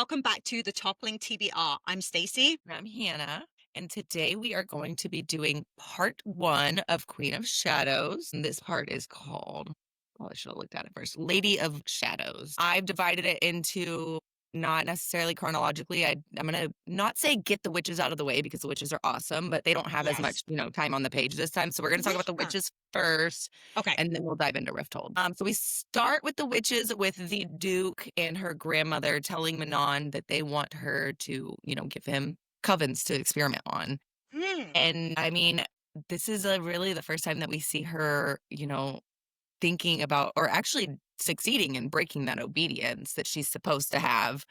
welcome back to the Toppling TBR. I'm Stacey. I'm Hannah, and today we are going to be doing part 1 of Queen of Shadows. And this part is called, I should have looked at it first, Lady of Shadows. I've divided it into not necessarily chronologically. I'm going to not say get the witches out of the way because the witches are awesome, but they don't have as Yes. much, time on the page this time. So we're going to talk about the Yeah. witches first, Okay. and then we'll dive into Rifthold. So we start with the witches with the Duke and her grandmother telling Manon that they want her to, give him covens to experiment on. Hmm. And I mean, this is really the first time that we see her, thinking about or actually succeeding in breaking that obedience that she's supposed to have.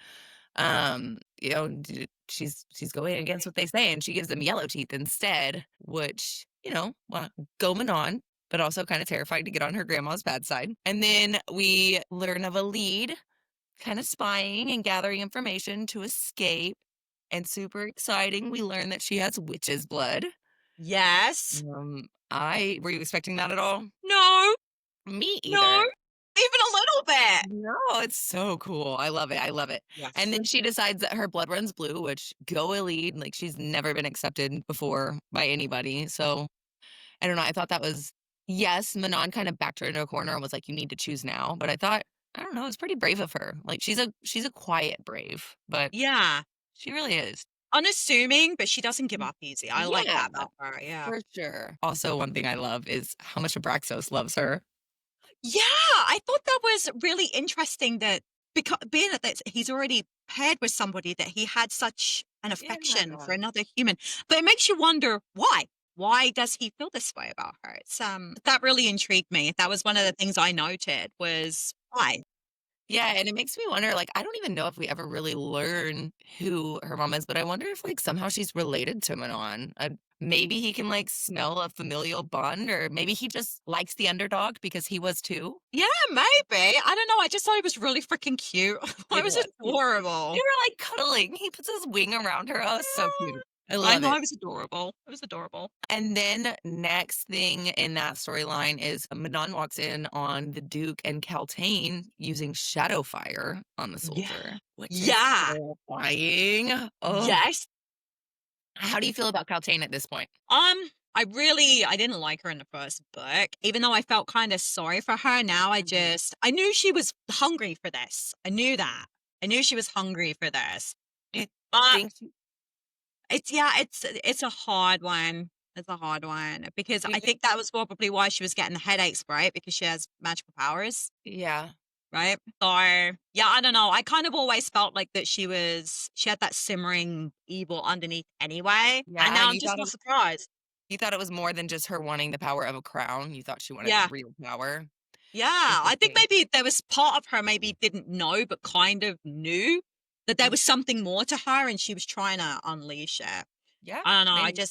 She's going against what they say, and she gives them yellow teeth instead, which, well, go Manon, but also kind of terrifying to get on her grandma's bad side. And then we learn of a lead kind of spying and gathering information to escape. And super exciting, we learn that she has witch's blood. Yes. I were you expecting that at all? No. Me No. either. Even a little bit. No, it's so cool. I love it. I love it. Yes. And then she decides that her blood runs blue, which go Elite. Like she's never been accepted before by anybody. So I don't know. I thought that was yes, Manon kind of backed her into a corner and was like, you need to choose now. But I thought, I don't know, it's pretty brave of her. Like she's a quiet brave, but Yeah. she really is. Unassuming, but she doesn't give up easy. I like Yeah, that about her. Yeah. for sure. Also, one thing I love is how much Abraxos loves her. Yeah. I thought that was really interesting that because being that he's already paired with somebody that he had such an affection for Yeah. another human. But it makes you wonder why. Why does he feel this way about her? It's that really intrigued me. That was one of the things I noted was why. Yeah, and it makes me wonder, like, I don't even know if we ever really learn who her mom is, but I wonder if, like, somehow she's related to Manon. Maybe he can, like, smell a familial bond, or maybe he just likes the underdog because he was too. Yeah, maybe. I don't know. I just thought it was really freaking cute. It It was was. They adorable. were, like, cuddling. He puts his wing around her. Oh, it's so cute. I I love know, it. it was adorable. It was adorable. And then next thing in that storyline is Manon walks in on the Duke and Caltaine using shadow fire on the Yeah. soldier, which is Yeah. terrifying. Oh, Yes. how do you feel about Caltaine at this point? I didn't like her in the first book, even though I felt kind of sorry for her. Now I knew she was hungry for this. I knew that. I knew she was hungry for this. Do you But think? it's a hard one. It's a hard one because Do you I think? think that was probably why she was getting the headaches, right? Because she has magical powers. Yeah, Right? So, yeah, I don't know. I kind of always felt like that she had that simmering evil underneath anyway. And yeah. now I'm just not surprised. You thought it was more than just her wanting the power of a crown. You thought she wanted Yeah. real power. Yeah. I think Interesting. maybe there was part of her maybe didn't know, but kind of knew that there was something more to her and she was trying to unleash it. Yeah, I don't know. maybe.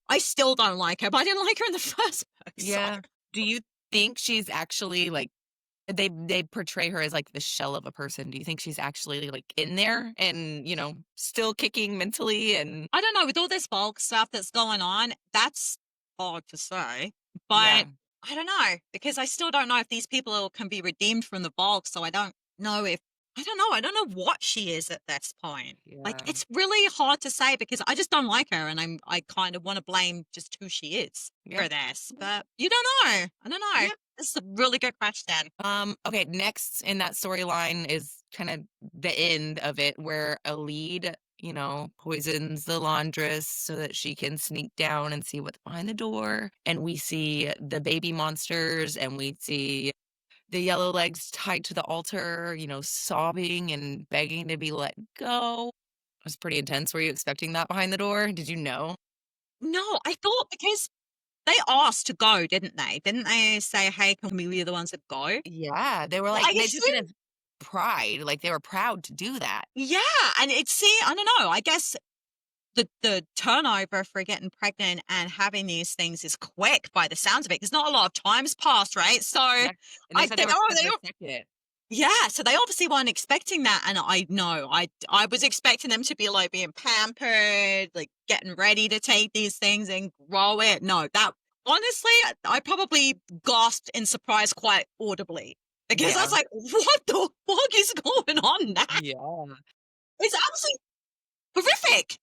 I still don't like her, but I didn't like her in the first book. So. Yeah. Do you think she's actually like? They portray her as, like, the shell of a person. Do you think she's actually, like, in there and, still kicking mentally and I don't know. With all this bulk stuff that's going on, that's hard to say. yeah, But I don't know because I still don't know if these people can be redeemed from the bulk. So I don't know if I don't know. I don't know what she is at this point. Like yeah, it's really hard to say because I just don't like her, and I kind of want to blame just who she is yeah, for this. But you don't know. I don't know. yeah. This is a really good question. Okay, next in that storyline is kind of the end of it where a lead, poisons the laundress so that she can sneak down and see what's behind the door. And we see the baby monsters and we see the yellow legs tied to the altar, sobbing and begging to be let go. It was pretty intense. Were you expecting that behind the door? Did you know? No, I thought because they asked to go, didn't they? Didn't they say, "Hey, can we be the ones that go?" Yeah, they were Well, like, I they just assume, didn't have pride. Like they were proud to do that. yeah, and I don't know. I guess the turnover for getting pregnant and having these things is quick by the sounds of it. Because not a lot of time's passed, right? So Yeah, and they I said they think, were oh, gonna dissect it. yeah. So they obviously weren't expecting that, and I know I was expecting them to be like being pampered, like getting ready to take these things and grow it. No, that honestly, I probably gasped in surprise quite audibly because I was Yeah. like, "What the fuck is going on now?" Yeah. It's absolutely horrific.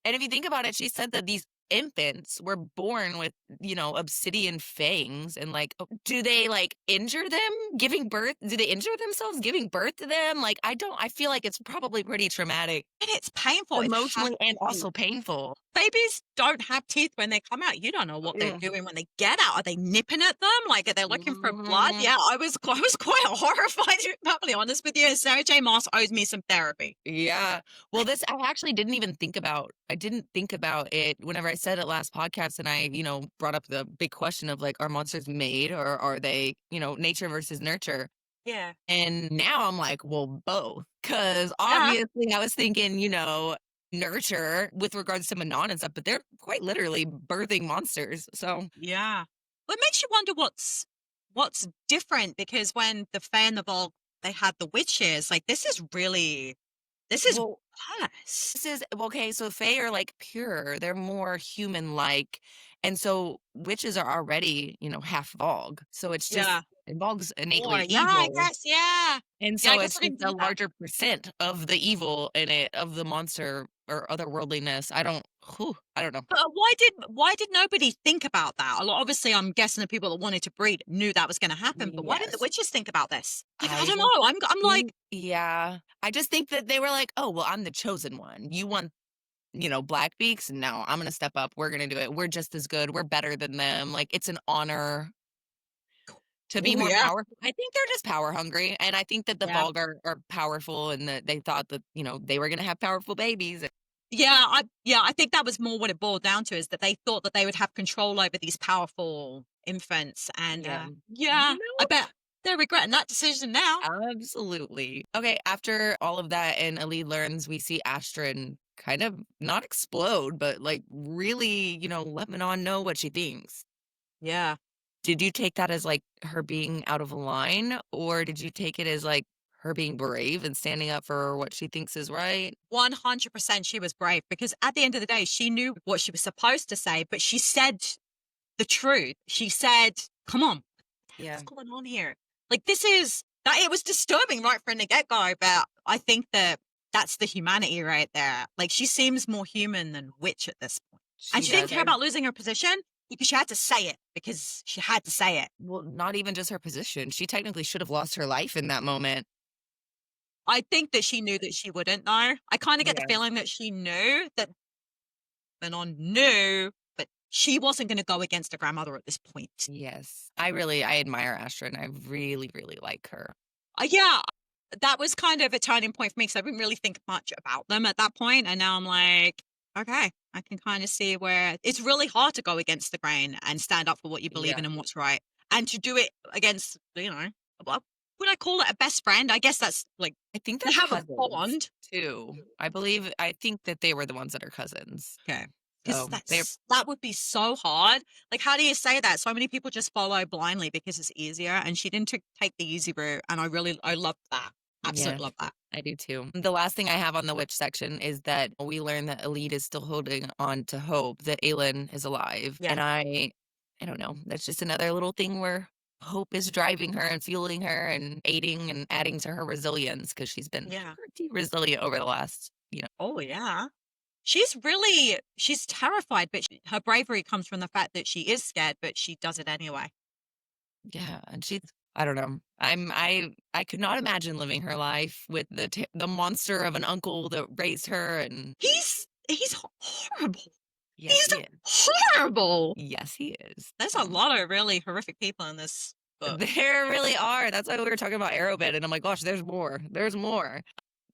And if you think about it, she said that these infants were born with, obsidian fangs and like, do they like injure them giving birth? Do they injure themselves giving birth to them? Like, I feel like it's probably pretty traumatic, And it's painful. It has emotionally and to be. also painful. Babies don't have teeth when they come out. You don't know what they're Mm. doing when they get out. Are they nipping at them? Like, are they looking for blood? Mhm. Yeah, I was quite horrified, to be perfectly honest with you. Sarah J. Maas owes me some therapy. Yeah. Well, this I actually didn't even think about. I didn't think about it whenever I said it last podcast and I, brought up the big question of like, are monsters made or are they, nature versus nurture? Yeah. And now I'm like, well, both. Because Yeah. obviously I was thinking, nurture with regards to Manon and stuff, but they're quite literally birthing monsters. So, Yeah. Well, it makes you wonder what's different, because when the Fae and the Volk, they had the witches, like this is well, worse. this is okay. So Fae are like pure, they're more human like. And so witches are already, half Vogue. So it's just, Yeah. Vogue's Or innately yeah, I evil. guess, yeah. And Yeah, I so guess it's I just didn't a think that. larger percent of the evil in it, of the monster or otherworldliness. I don't know. But why did nobody think about that? Obviously, I'm guessing the people that wanted to breed knew that was going to happen. But why didn't the Yes. witches think about this? Like, I I don't just know. I'm like, yeah. I just think that they were like, "Oh, well, I'm the chosen one. You want, black beaks? No, I'm gonna step up. We're gonna do it. We're just as good. We're better than them." Like, it's an honor to be oh more yeah, powerful. I think they're just power hungry, and I think that the yeah, Volg are powerful and that they thought that, they were gonna have powerful babies. I think that was more what it boiled down to, is that they thought that they would have control over these powerful infants, and Yeah. yeah, I Nope. bet they're regretting that decision now. Absolutely. Okay, after all of that and Aelyn learns, we see Astrid kind of not explode, but like really, let Manon know what she thinks. Yeah. Did you take that as like her being out of line, or did you take it as like her being brave and standing up for what she thinks is right? 100% she was brave, because at the end of the day, she knew what she was supposed to say, but she said the truth. She said, come on, Yeah. what's going on here? Like, this is that it was disturbing right from the get go, but I think that that's the humanity right there. Like, she seems more human than witch at this point. And She she didn't does. care about losing her position because she had to say it, because she had to say it. Well, not even just her position. She technically should have lost her life in that moment. I think that she knew that she wouldn't, though. I kind of get the Yeah. feeling that she knew that Manon knew, but she wasn't going to go against her grandmother at this point. Yes. I admire Astrid and I really, really like her. Yeah, that was kind of a turning point for me, because I didn't really think much about them at that point, and now I'm like, okay, I can kind of see where it's really hard to go against the grain and stand up for what you believe Yeah. in and what's right, and to do it against, what would I call it, a best friend? I guess that's like I think they they're have a cousins bond. too. I think that they were the ones that are cousins. Okay. Because So they're that would be so hard. Like, how do you say that? So many people just follow blindly because it's easier, and she didn't take the easy route, and I love that. yeah, Absolutely love that. I do too. The last thing I have on the witch section is that we learn that Elite is still holding on to hope that Aelyn is alive. Yeah. And I don't know. That's just another little thing where hope is driving her and fueling her and aiding and adding to her resilience because she's been Yeah. pretty resilient over the last. Oh yeah. She's terrified, but her bravery comes from the fact that she is scared, but she does it anyway. Yeah, and she's I don't know. I could not imagine living her life with the monster of an uncle that raised her and He's horrible. yes, He's he is. horrible. Yes, he is. There's a lot of really horrific people in this book. There really are. That's why we were talking about Erobin, and I'm like, gosh, there's more. There's more.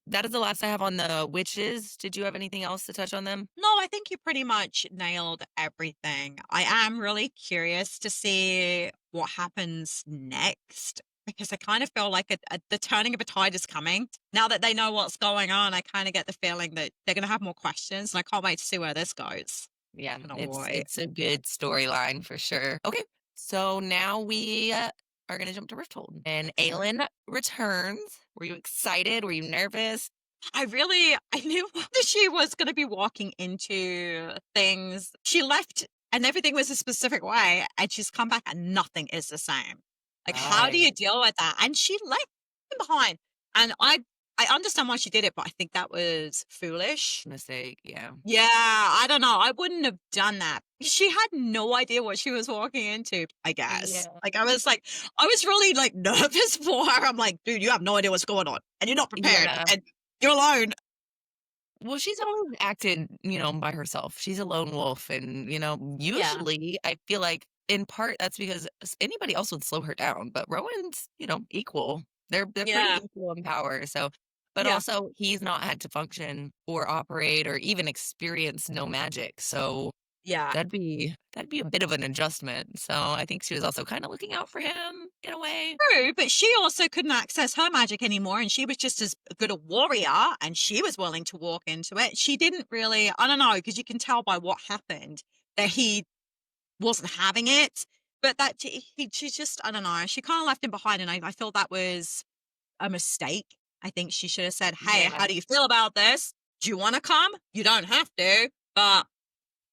That is the last I have on the witches. Did you have anything else to touch on them? No, I think you pretty much nailed everything. I am really curious to see what happens next, because I kind of feel like the turning of a tide is coming. Now that they know what's going on, I kind of get the feeling that they're going to have more questions, and I can't wait to see where this goes. Yeah, Cannot it's wait. it's a good storyline for sure. Okay, so now we are gonna jump to Rifthold, and Aelyn returns. Were you excited? Were you nervous? I knew that she was going to be walking into things. She left and everything was a specific way, and she's come back and nothing is the same. Like, how do Right. you deal with that? And she left him behind. And I I understand why she did it, but I think that was foolish. Mistake, yeah. Yeah, I don't know. I wouldn't have done that. She had no idea what she was walking into, I guess. Yeah. Like, I was really like nervous for her. I'm like, dude, you have no idea what's going on and you're not prepared Yeah. and you're alone. Well, she's always acted, by herself. She's a lone wolf, and, Yeah. usually I feel like in part that's because anybody else would slow her down, but Rowan's, equal. They're pretty Yeah. equal in power. So, but Yeah. also he's not had to function or operate or even experience no magic. So Yeah. that'd be a bit of an adjustment. So I think she was also kind of looking out for him in a way. True, but she also couldn't access her magic anymore, and she was just as good a warrior, and she was willing to walk into it. She didn't really, I don't know, because you can tell by what happened that he wasn't having it, but that she just, I don't know, she kind of left him behind, and I feel that was a mistake. I think she should have said, hey, Yeah. how do you feel about this? Do you want to come? You don't have to, but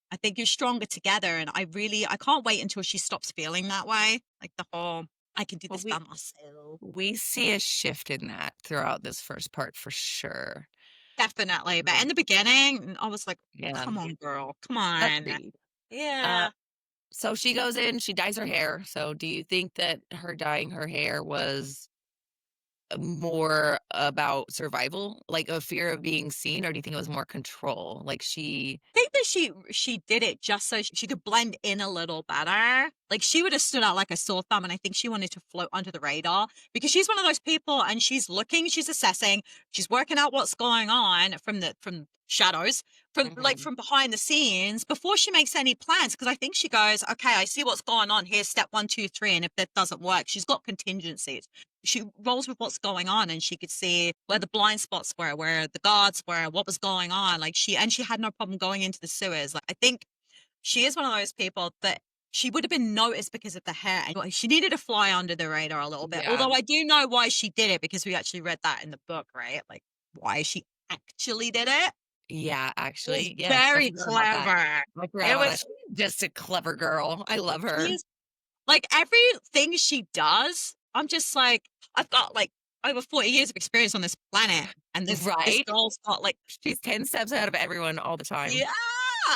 I think you're stronger together, and I can't wait until she stops feeling that way. Like the whole, I can do Well, this by myself. we see a shift in that throughout this first part for sure. Definitely. But in the beginning, I was like, Yeah, come on, girl. Come on. agreed. Uh, Yeah. so she goes in, she dyes her hair. So do you think that her dyeing her hair was more about survival, like a fear of being seen, or do you think it was more control? Like she I think that she did it just so she could blend in a little better. Like she would have stood out like a sore thumb, and I think she wanted to float under the radar because she's one of those people, and she's looking, she's assessing, she's working out what's going on from shadows, Mhm. from behind the scenes before she makes any plans. Because I think she goes, okay, I see what's going on. Here's step 1, 2, 3, and if that doesn't work, she's got contingencies. She rolls with what's going on, and she could see where the blind spots were, where the guards were, what was going on. Like she had no problem going into the sewers. Like I think she is one of those people that she would have been noticed because of the hair, and she needed to fly under the radar a little bit. Yeah. Although I do know why she did it, because we actually read that in the book, right? Like why she actually did it. Yeah, It was actually, yes, I very forgot about that. clever. I forgot It about that. was She's just a clever girl. I love she her. is like everything she does. I'm just like, I've got like over 40 years of experience on this planet, and this Right? girl's got like, She's 10 steps ahead of everyone all the time. yeah,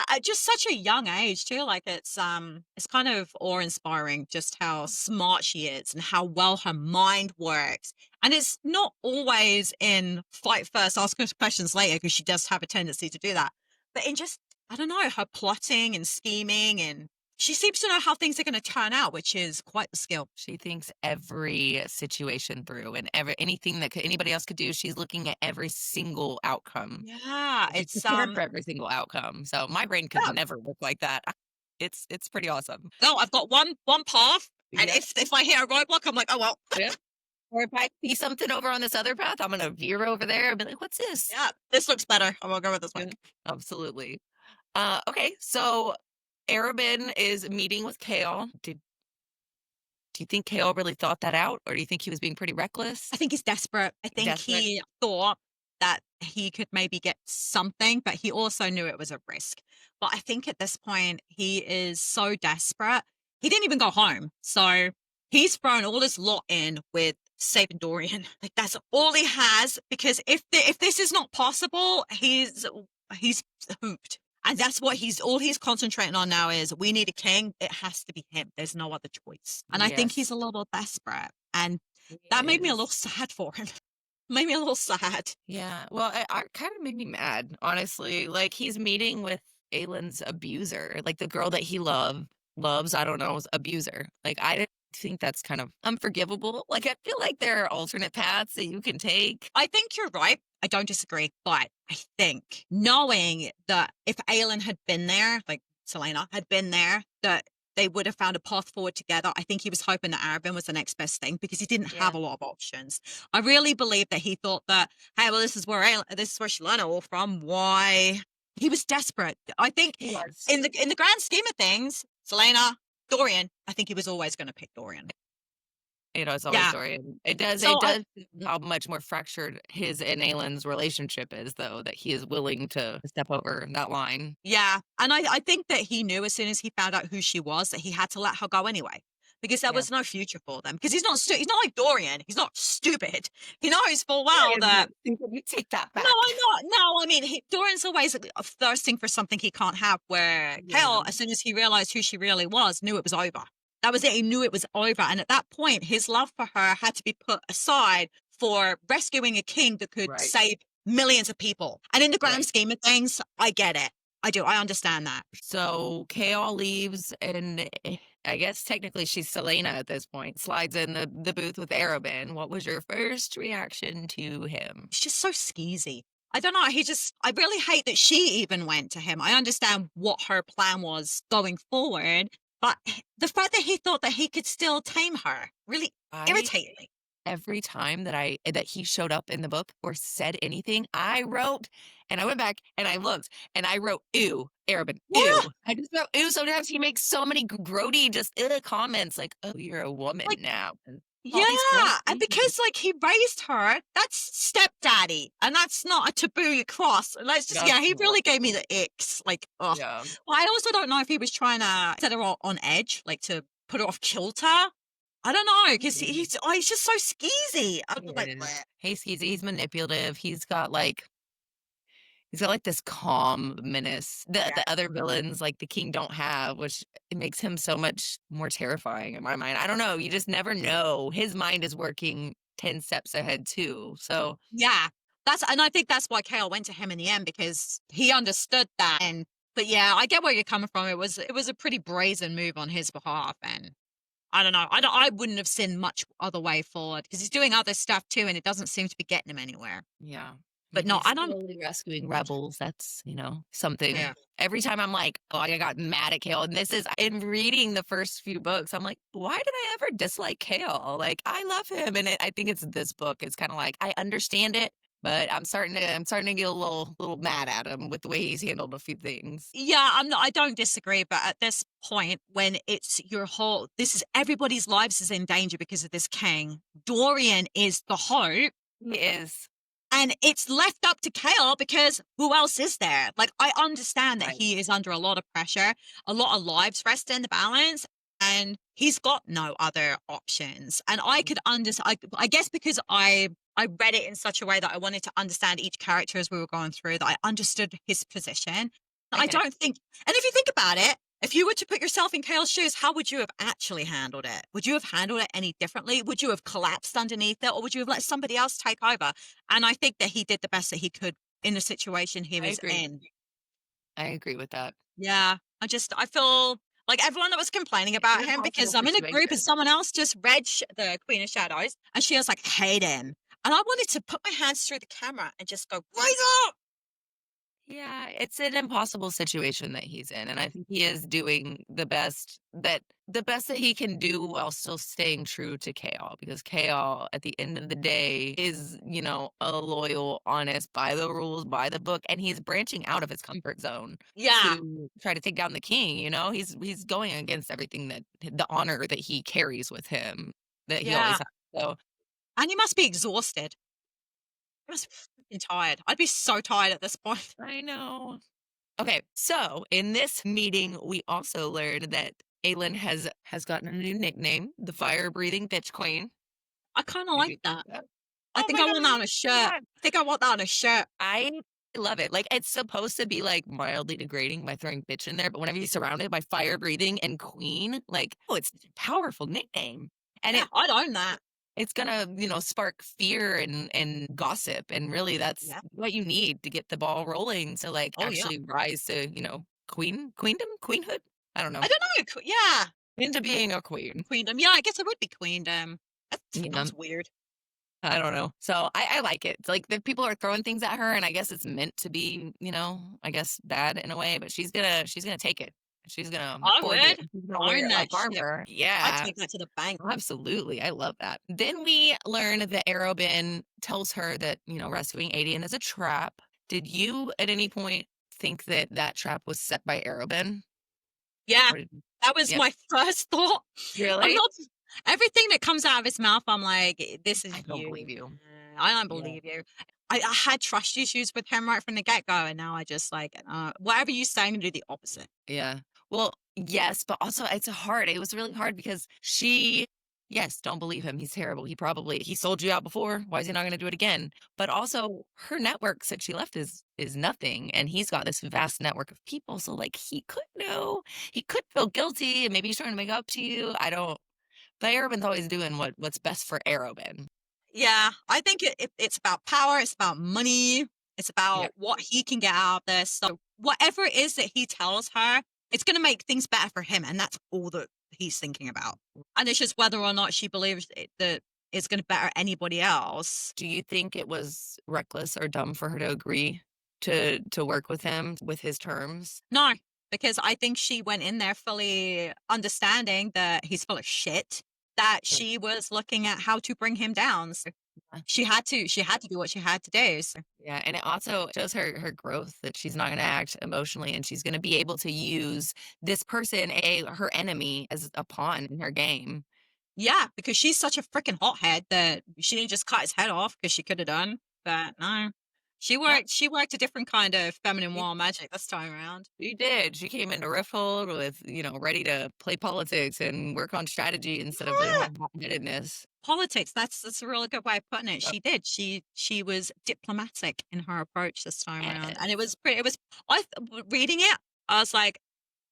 at just such a young age too. Like it's kind of awe-inspiring just how smart she is and how well her mind works. And it's not always in fight first, ask her questions later, because she does have a tendency to do that. But in just, I don't know, her plotting and scheming, and she seems to know how things are going to turn out, which is quite the skill. She thinks every situation through and anything that anybody else could do, she's looking at every single outcome. Yeah, She's it's prepared for every single outcome. So my brain could yeah. never work like that. It's pretty awesome. No, I've got one path, and Yeah. if I hit a roadblock, I'm like, oh well. Yeah. Or if I see something over on this other path, I'm gonna veer over there and be like, "What's this?" Yeah, this looks better. I'm gonna go with this one. Yeah, absolutely. Okay, so Arobyn is meeting with Kale. Do you think Kale really thought that out, or do you think he was being pretty reckless? I think he's desperate. I think Desperate? he thought that he could maybe get something, but he also knew it was a risk. But I think at this point, he is so desperate. He didn't even go home. So he's thrown all his lot in with saving Dorian. Like that's all he has, because if this is not possible, he's hooped. And that's what he's concentrating on now is, we need a king. It has to be him. There's no other choice. And I think he's Yes, a little desperate. And he that made me a little is. sad for him. Made me a little sad. Yeah, well, I kind of made me mad, honestly. Like he's meeting with Aelyn's abuser, like the girl that he loves. I don't know, abuser. Like I didn't think that's kind of unforgivable. Like I feel like there are alternate paths that you can take. I think you're right. I don't disagree. But I think knowing that if Aelyn had been there, like Selena had been there, that they would have found a path forward together. I think he was hoping that Arobyn was the next best thing, because he didn't Yeah, have a lot of options. I really believe that he thought that, hey, well, this is where she learned it all from. Why? He was desperate. I think he was. in the grand scheme of things, Selena, Dorian, I think he was always going to pick Dorian. It's always Yeah. Dorian. It does So I, how much more fractured his and Aelyn's relationship is, though, that he is willing to step over that line. yeah. And I think that he knew as soon as he found out who she was that he had to let her go anyway. because there Yeah. was no future for them. Because he's not like Dorian. He's not stupid. He knows full well Dorian's that. not stupid. You take that No, back. I'm not. No, I mean, Dorian's always thirsting for something he can't have. Where Yeah. Kale, as soon as he realized who she really was, knew it was over. That was it. He knew it was over. And at that point, his love for her had to be put aside for rescuing a king that could Right. save millions of people. And in the grand Right. scheme of things, I get it. I do. I understand that. So Chaol leaves, and I guess technically she's Selena at this point, slides in the booth with Erobin. What was your first reaction to him? He's just so skeezy. I don't know. I really hate that she even went to him. I understand what her plan was going forward, but the fact that he thought that he could still tame her really I irritated me. Every time that he showed up in the book or said anything, I wrote, and I went back and I looked and I wrote, ew, Arobyn, Yeah. ew. I just wrote, ew. Sometimes he makes so many grody, just comments like, oh, you're a woman Like, now. And all these gross yeah. And things. because like he raised her, that's stepdaddy. And that's not a taboo you cross. Let's just, That's yeah, he not- really gave me the icks. Like, ugh. yeah. Well, I also don't know if he was trying to set her on edge, like to put her off kilter. I don't know, because he's just so skeezy. I'm He like, is. bleh. He's manipulative. He's got like this calm menace that Yeah. the other villains like the king don't have, which it makes him so much more terrifying in my mind. I don't know. You just never know. His mind is working 10 steps ahead too. So Yeah. And I think that's why Kale went to him in the end, because he understood that. But yeah, I get where you're coming from. It was a pretty brazen move on his behalf, and I don't know. I wouldn't have seen much other way forward, because he's doing other stuff too, and it doesn't seem to be getting him anywhere. yeah. I But mean, no, he's I don't. slowly rescuing rebels. That's, something. Yeah. Every time I'm like, oh, I got mad at Kale. And in reading the first few books, I'm like, why did I ever dislike Kale? Like, I love him. And I think it's this book. It's kind of like, I understand it, but I'm starting to get a little mad at him with the way he's handled a few things. Yeah, I don't disagree, but at this point, when it's this is everybody's lives is in danger because of this king. Dorian is the hope. He is. And it's left up to Kale, because who else is there? Like, I understand that Right. he is under a lot of pressure, a lot of lives rest in the balance, and he's got no other options. And I could understand, I guess because I read it in such a way that I wanted to understand each character as we were going through, that I understood his position. I I get it. don't think, and if you think about it, if you were to put yourself in Kale's shoes, how would you have actually handled it? Would you have handled it any differently? Would you have collapsed underneath it, or would you have let somebody else take over? And I think that he did the best that he could in the situation he I was agree. in. I agree with that. Yeah. I feel like everyone that was complaining about An him, because impossible I'm in a group and situation. someone else just read the Queen of Shadows, and she was like, hate him. And I wanted to put my hands through the camera and just go, rise up. Yeah, it's an impossible situation that he's in, and I think he is doing the best that he can do while still staying true to Chaol, because Chaol, at the end of the day, is, a loyal, honest, by the rules, by the book, and he's branching out of his comfort zone Yeah. to try to take down the king. He's going against everything that the honor that he carries with him, that he always Yeah. has. So And you must be exhausted. You must be freaking tired. I'd be so tired at this point. I know. Okay, so in this meeting, we also learned that Aelyn has gotten a new nickname, the fire-breathing bitch queen. I kind of Did like you that. see that? I Oh think my I god, want that on a so shirt. fun. I think I want that on a shirt. I love it. Like, it's supposed to be like mildly degrading by throwing bitch in there, but whenever you're surrounded by fire-breathing and queen, like, oh, it's a powerful nickname, and Yeah, I'd own that. it's gonna, spark fear and gossip, and really that's Yeah. what you need to get the ball rolling to like Oh, yeah. actually rise to, queendom, queenhood. I don't know, I don't know. Yeah. into being a queen. Queendom. Yeah, I guess it would be queendom. That Yeah, sounds weird. I don't know. So I like it. It's like the people are throwing things at her, and I guess it's meant to be, I guess bad in a way, but she's gonna take it. She's gonna I forge it. would She's gonna wear own it like that shit. armor. I'd Yeah. take that to the bank. Absolutely. I love that. Then we learn that Erobin tells her that, rescuing Adian is a trap. Did you at any point think that that trap was set by Erobin? Yeah, Or did that was Yeah. my first thought. I'm Really? not. Everything that comes out of his mouth, I'm like, this is I don't you. believe you. I don't Yeah. believe you. I had trust issues with him right from the get go, and now I just like, whatever you say, I'm gonna do the opposite. Yeah. Well, Yes, but also it's hard. It was really hard because yes, don't believe him. He's terrible. He sold you out before. Why is he not going to do it again? But also her network since she left is nothing. And he's got this vast network of people. So like he could know, he could feel guilty and maybe he's trying to make up to you. I don't, but Erobyn's always doing what's best for Arobyn. Yeah, I think it's about power, it's about money, it's Yeah. about what he can get out of this. So whatever it is that he tells her, it's going to make things better for him, and that's all that he's thinking about. And it's just whether or not she believes that it's going to better anybody else. Do you think it was reckless or dumb for her to agree to work with him with his terms? No, because I think she went in there fully understanding that he's full of shit. That Yeah. she was looking at how to bring him down. So she had to do what she had to do. So Yeah, and it also shows her growth that she's not gonna act emotionally and she's gonna be able to use this person, her enemy, as a pawn in her game. yeah, because she's such a freaking hothead that she didn't just cut his head off because she could have done. But no. She Yeah, worked she worked a different kind of feminine she wall magic this time around. she did. She came into Rifthold with, ready to play politics and work on strategy instead of the Yeah. hot-headedness. Politics, that's a really good way of putting it. She did. She was diplomatic in her approach this time around. And Yes. it was reading it, I was like,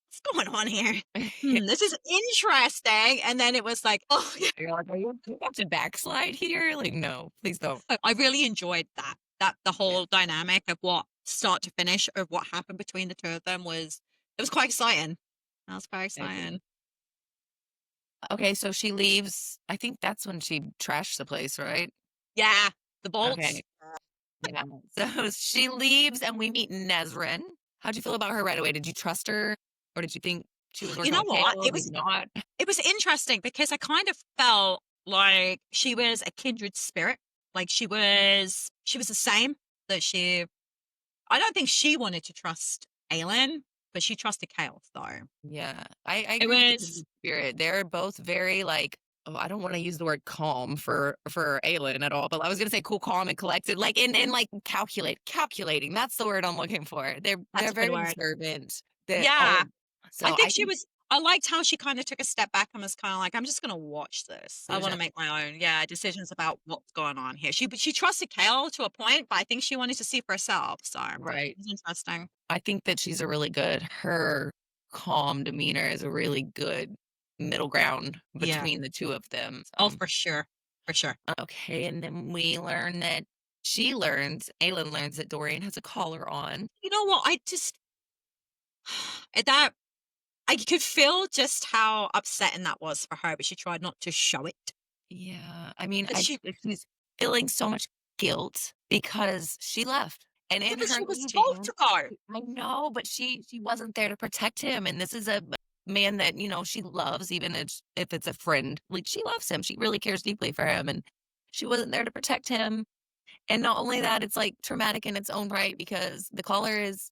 what's going on here? This is interesting. And then it was like, oh, You're like, "Are you about to backslide here?" Like, "No, please don't." I really enjoyed that. That the Yeah, whole dynamic of what start to finish of what happened between the two of them was it was quite exciting. That was quite I agree. exciting. Okay, so she leaves. I think that's when she trashed the place, right? Yeah, the bolts. Okay. Yeah. So she leaves and we meet Nezrin. How'd you feel about her right away? Did you trust her? Or did you think she was You working know with what? Kale? Maybe not. It was interesting because I kind of felt like she was a kindred spirit. Like she was the same that she I don't think she wanted to trust Aelyn, but she trusted Kale though. Yeah. I It agree with the was kindred spirit. They're both very like, oh, I don't want to use the word calm for Aelyn at all, but I was gonna say cool, calm, and collected, like in like calculating. That's the word I'm looking for. They're that's a good very word. observant. That Yeah. all I so think I she think was I liked how she kinda took a step back and was kinda like, "I'm just gonna watch this. it I was wanna just make my own, yeah, decisions about what's going on here." She trusted Kale to a point, but I think she wanted to see for herself, so it right. was interesting. I think that she's a really good her calm demeanor is a really good middle ground Yeah. between the 2 of them, Oh, so for sure. For sure. okay, and then we learn that Aelyn learns that Dorian has a collar on. You know what? I just that I could feel just how upsetting that was for her, but she tried not to show it. Yeah, I mean, 'Cause I think that she's feeling so much guilt because she left, and yeah, in but her she was told leaving to go. I know, but she wasn't there to protect him, and this is a man that, she loves even if it's a friend. Like, she loves him, she really cares deeply for him, and she wasn't there to protect him, and not only that, it's, like, traumatic in its own right because the caller is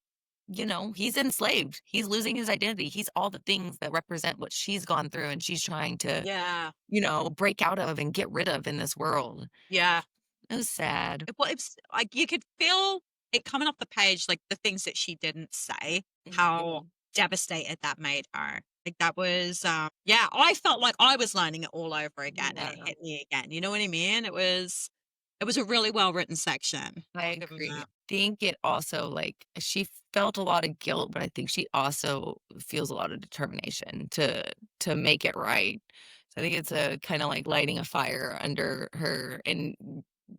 he's enslaved, he's losing his identity, he's all the things that represent what she's gone through and she's trying to, Yeah. break out of and get rid of in this world. Yeah. It was sad. It's like you could feel it coming off the page, like the things that she didn't say, how Mhm. devastated that made her. Like that was, yeah, I felt like I was learning it all over again and it Yeah, hit me again. You know what I mean? It was a really well written section. I I'll give him agree. that. Think it also, like she felt a lot of guilt, but I think she also feels a lot of determination to make it right. So I think it's a kinda like lighting a fire under her, and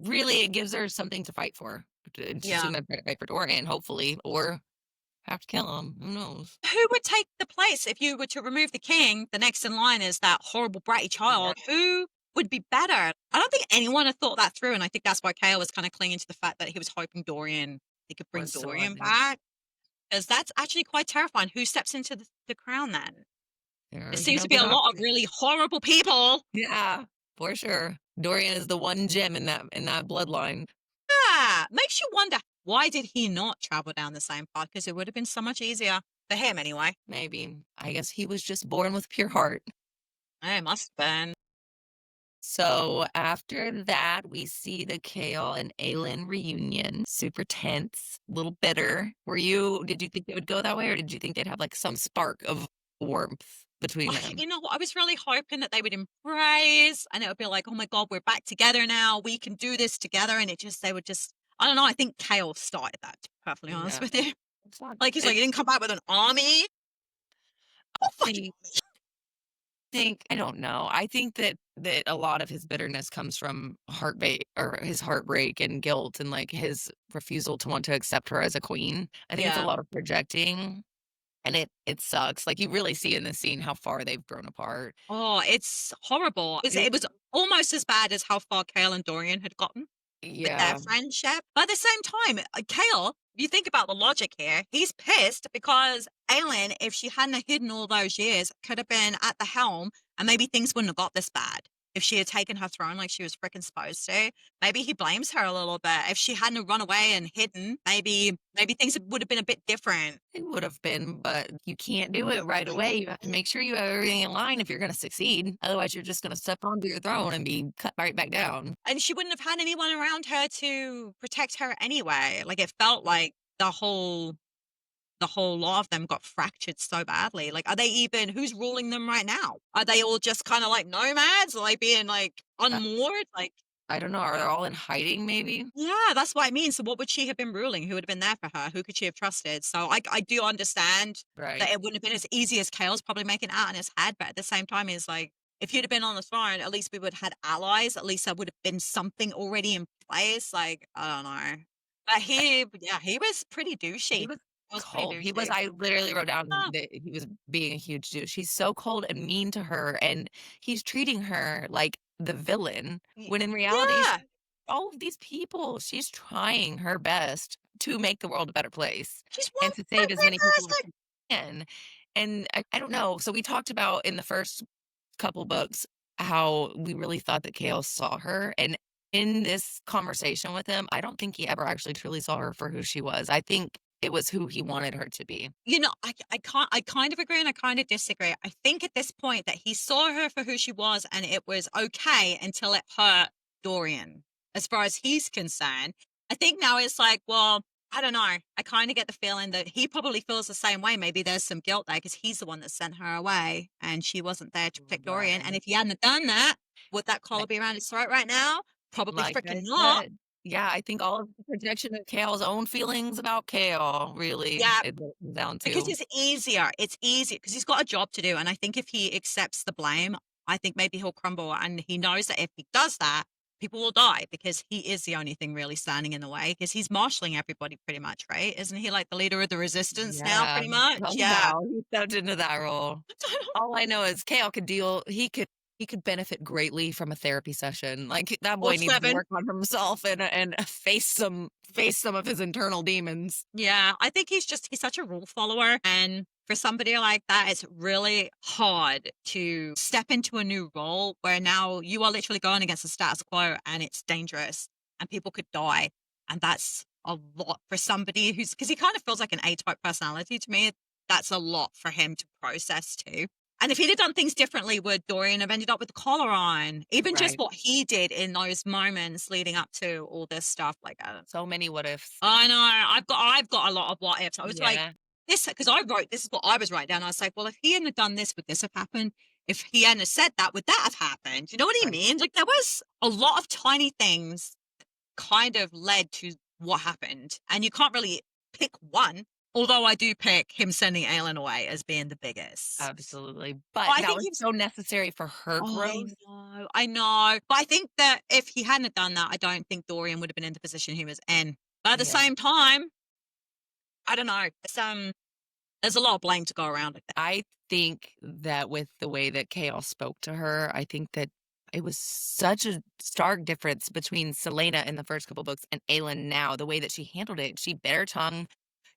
really it gives her something to fight for. And she's Yeah. gonna try to fight for Dorian, hopefully, or have to kill him. Who knows? Who would take the place if you were to remove the king? The next in line is that horrible bratty Yeah. child. Who would be better? I don't think anyone had thought that through, and I think that's why Kale was kind of clinging to the fact that he was hoping Dorian he could bring Was still Dorian alive. back. Because that's actually quite terrifying. Who steps into the crown then? There There's seems no to be good a lot of option. really horrible people. Yeah, for sure. Dorian is the one gem in that bloodline. Yeah, makes you wonder why did he not travel down the same path? Because it would have been so much easier for him anyway. Maybe. I guess he was just born with pure heart. It must have been. So after that, we see the Kale and Aelyn reunion. Super tense, a little bitter. Did you think it would go that way, or did you think they'd have like some spark of warmth between them. You know what? I was really hoping that they would embrace and it would be like, oh my God, we're back together now. We can do this together. And they would just, I don't know. I think Kale started that, to be perfectly honest Yeah. with you. It's not Like, he's like, it he didn't come back with an army. Oh, fucking they think I don't know. I think that a lot of his bitterness comes from heartbreak or his heartbreak and guilt and, like, his refusal to want to accept her as a queen. I think it's a yeah. lot of projecting, and it sucks. Like, you really see in this scene how far they've grown apart. Oh, it's horrible. It was almost as bad as how far Kale and Dorian had gotten with their Yeah. friendship. But at the same time, Kale, if you think about the logic here, he's pissed because Aelyn, if she hadn't hidden all those years, could have been at the helm and maybe things wouldn't have got this bad. If she had taken her throne like she was freaking supposed to, maybe he blames her a little bit. If she hadn't run away and hidden, maybe things would have been a bit different. It would have been, but you can't do it right away. You have to make sure you have everything in line if you're gonna succeed. Otherwise, you're just gonna step onto your throne and be cut right back down. And she wouldn't have had anyone around her to protect her anyway. Like it felt like the whole lot of them got fractured so badly. Like, are they even who's ruling them right now? Are they all just kind of like nomads? Are they being like Uh, unmoored? Like, I don't know. Are they all in hiding maybe? yeah, that's what I mean. So what would she have been ruling? Who would have been there for her? Who could she have trusted? So I do understand that Right. it wouldn't have been as easy as Kale's probably making it out in his head, but at the same time, is like if you'd have been on the throne, at least we would have had allies. At least there would have been something already in place. Like, I don't know. But he was pretty douchey. He was He was pretty cold. He was douchey. I literally wrote down Ah, that he was being a huge douche. He's so cold and mean to her, and he's treating her like the villain, when in reality, yeah, all of these people, she's trying her best to make the world a better place she's one and to save as friendly many people as person. she can. And I don't know. So we talked about in the first couple books how we really thought that Chaos saw her. And in this conversation with him, I don't think he ever actually truly saw her for who she was. I think it was who he wanted her to be. You know, I kind of agree and I kind of disagree. I think at this point that he saw her for who she was and it was okay until it hurt Dorian. As far as he's concerned, I think now it's like, well, I don't know. I kind of get the feeling that he probably feels the same way. Maybe there's some guilt there because he's the one that sent her away and she wasn't there to protect Dorian. And Right. if he hadn't done that, would that collar be around his throat right now? Probably Like freaking I not. said, yeah, I think all of the projection of Kale's own feelings about Kale really Yeah, is what it comes down because to. it's easier because he's got a job to do, and I think if he accepts the blame, I think maybe he'll crumble, and he knows that if he does that, people will die because he is the only thing really standing in the way because he's marshaling everybody pretty much, right? Isn't he like the leader of the resistance now Yeah, pretty much? Yeah. somehow he stepped into that role. All I know is Kale could deal he could benefit greatly from a therapy session. Like, that Or boy needs to 7. work on himself and face some of his internal demons. Yeah, I think he's such a rule follower. And for somebody like that, it's really hard to step into a new role where now you are literally going against the status quo and it's dangerous and people could die. And that's a lot for somebody who's because he kind of feels like an A-type personality to me. That's a lot for him to process too. And if he'd have done things differently, would Dorian have ended up with the collar on? Even just Right. what he did in those moments leading up to all this stuff, like So many what ifs. I know. I've got a lot of what ifs. I was like, Yeah, this because I wrote this is what I was writing down. I was like, well, if he hadn't have done this, would this have happened? If he hadn't have said that, would that have happened? You know what I right. mean? Like there was a lot of tiny things kind of led to what happened. And you can't really pick one. Although I do pick him sending Aelyn away as being the biggest. Absolutely. But But I that think was he so necessary for her I growth. know, I know. But I think that if he hadn't have done that, I don't think Dorian would have been in the position he was in. But at the Yeah. same time, I don't know. There's a lot of blame to go around, I think. I think that with the way that Chaos spoke to her, I think that it was such a stark difference between Selena in the first couple books and Aelyn now, the way that she handled it. She bit her tongue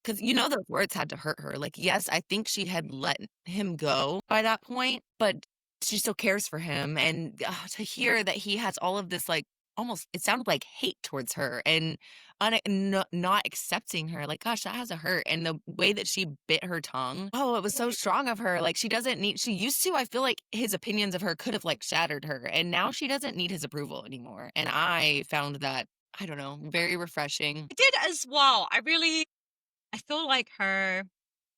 because those words had to hurt her. Like, yes, I think she had let him go by that point, but she still cares for him. And to hear that he has all of this, like, almost, it sounded like hate towards her and not accepting her. Like, gosh, that has to hurt. And the way that she bit her tongue, oh, it was so strong of her. Like, she used to, I feel like his opinions of her could have like shattered her. And now she doesn't need his approval anymore. And I found that, I don't know, very refreshing. I did as well. I feel like her.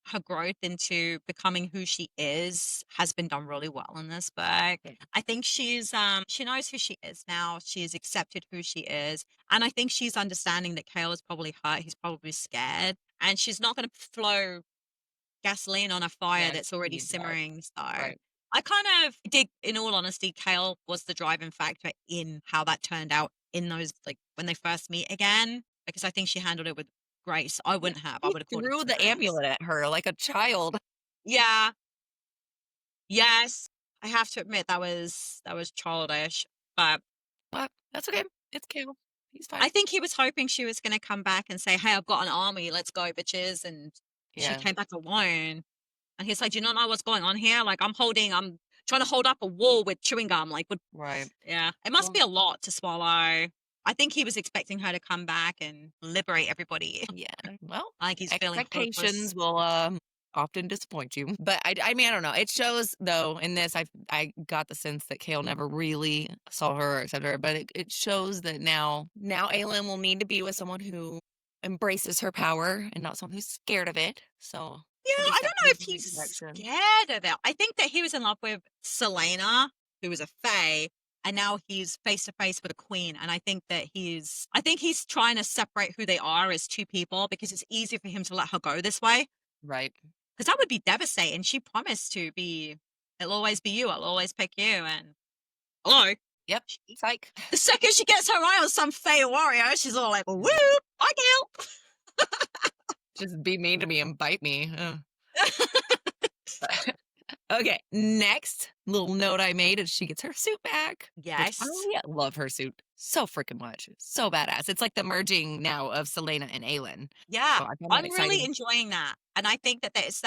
her growth into becoming who she is has been done really well in this book. Yeah. I think she knows who she is now. She's accepted who she is. And I think she's understanding that Kale is probably hurt. He's probably scared. And she's not going to throw gasoline on a fire Yeah, that's already need that. simmering. So Right. I kind of dig, in all honesty, Kale was the driving factor in how that turned out in those, like, when they first meet again, because I think she handled it with grace. I Yeah, wouldn't have. I he would have called it threw the snares. amulet at her like a child. Yeah. Yes. I have to admit that was childish, but But that's okay. It's Kale. He's fine. I think he was hoping she was going to come back and say, "Hey, I've got an army. Let's go, bitches." And she Yeah, came back alone. And he's like, "Do you not know what's going on here? Like, I'm trying to hold up a wall with chewing gum. Like, right. yeah, it must Well, be a lot to swallow." I think he was expecting her to come back and liberate everybody. yeah. Well, I think he's feeling hopeless. expectations will often disappoint you. But I mean, I don't know. It shows though in this I got the sense that Kale never really saw her, etc. But it shows that now Aelyn will need to be with someone who embraces her power and not someone who's scared of it. So Yeah, at least I that don't know moves if in the right he's direction. scared of it. I think that he was in love with Selena, who was a fae, and now he's face to face with a queen. And I think he's trying to separate who they are as two people because it's easier for him to let her go this way. Right. Because that would be devastating. She promised to be, it'll always be you. I'll always pick you. And hello. Yep. Psych. The second she gets her eye on some fae warrior, she's all like, "Woo, bye, Gil." Just be mean to me and bite me. Ugh. Okay, next little note I made is she gets her suit back, which I Yes. love her suit so freaking much. It's so badass. It's like the merging now of Selena and Aelyn. Yeah, So I find that I'm really exciting. enjoying that. And I think that there's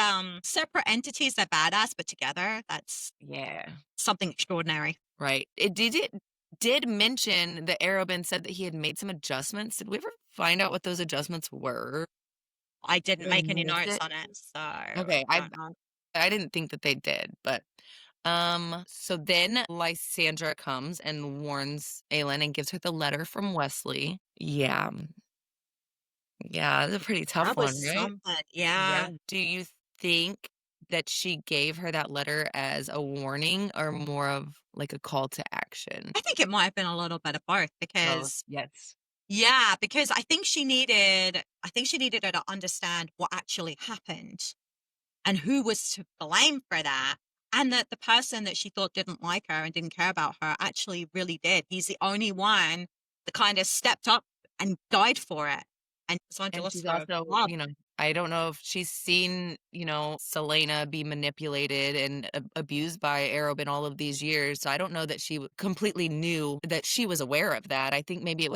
separate entities that are badass, but together, that's Yeah. something extraordinary. Right. It did mention that Erobin said that he had made some adjustments. Did we ever find out what those adjustments were? I didn't Did I make any miss notes it? on it, so I Okay, I don't know. I didn't think that they did, but so then Lysandra comes and warns Aelyn and gives her the letter from Wesley. Yeah. Yeah, it's a pretty tough That was one, right? something. Yeah. Yeah. Do you think that she gave her that letter as a warning or more of like a call to action? I think it might have been a little bit of both Both. because Yes. yeah, because I think she needed her to understand what actually happened and who was to blame for that. And that the person that she thought didn't like her and didn't care about her actually really did. He's the only one that kind of stepped up and died for it. And And Sandra she's her also, blood. I don't know if she's seen, Selena be manipulated and abused by Arobyn all of these years. So I don't know that she completely knew that she was aware of that. I think maybe it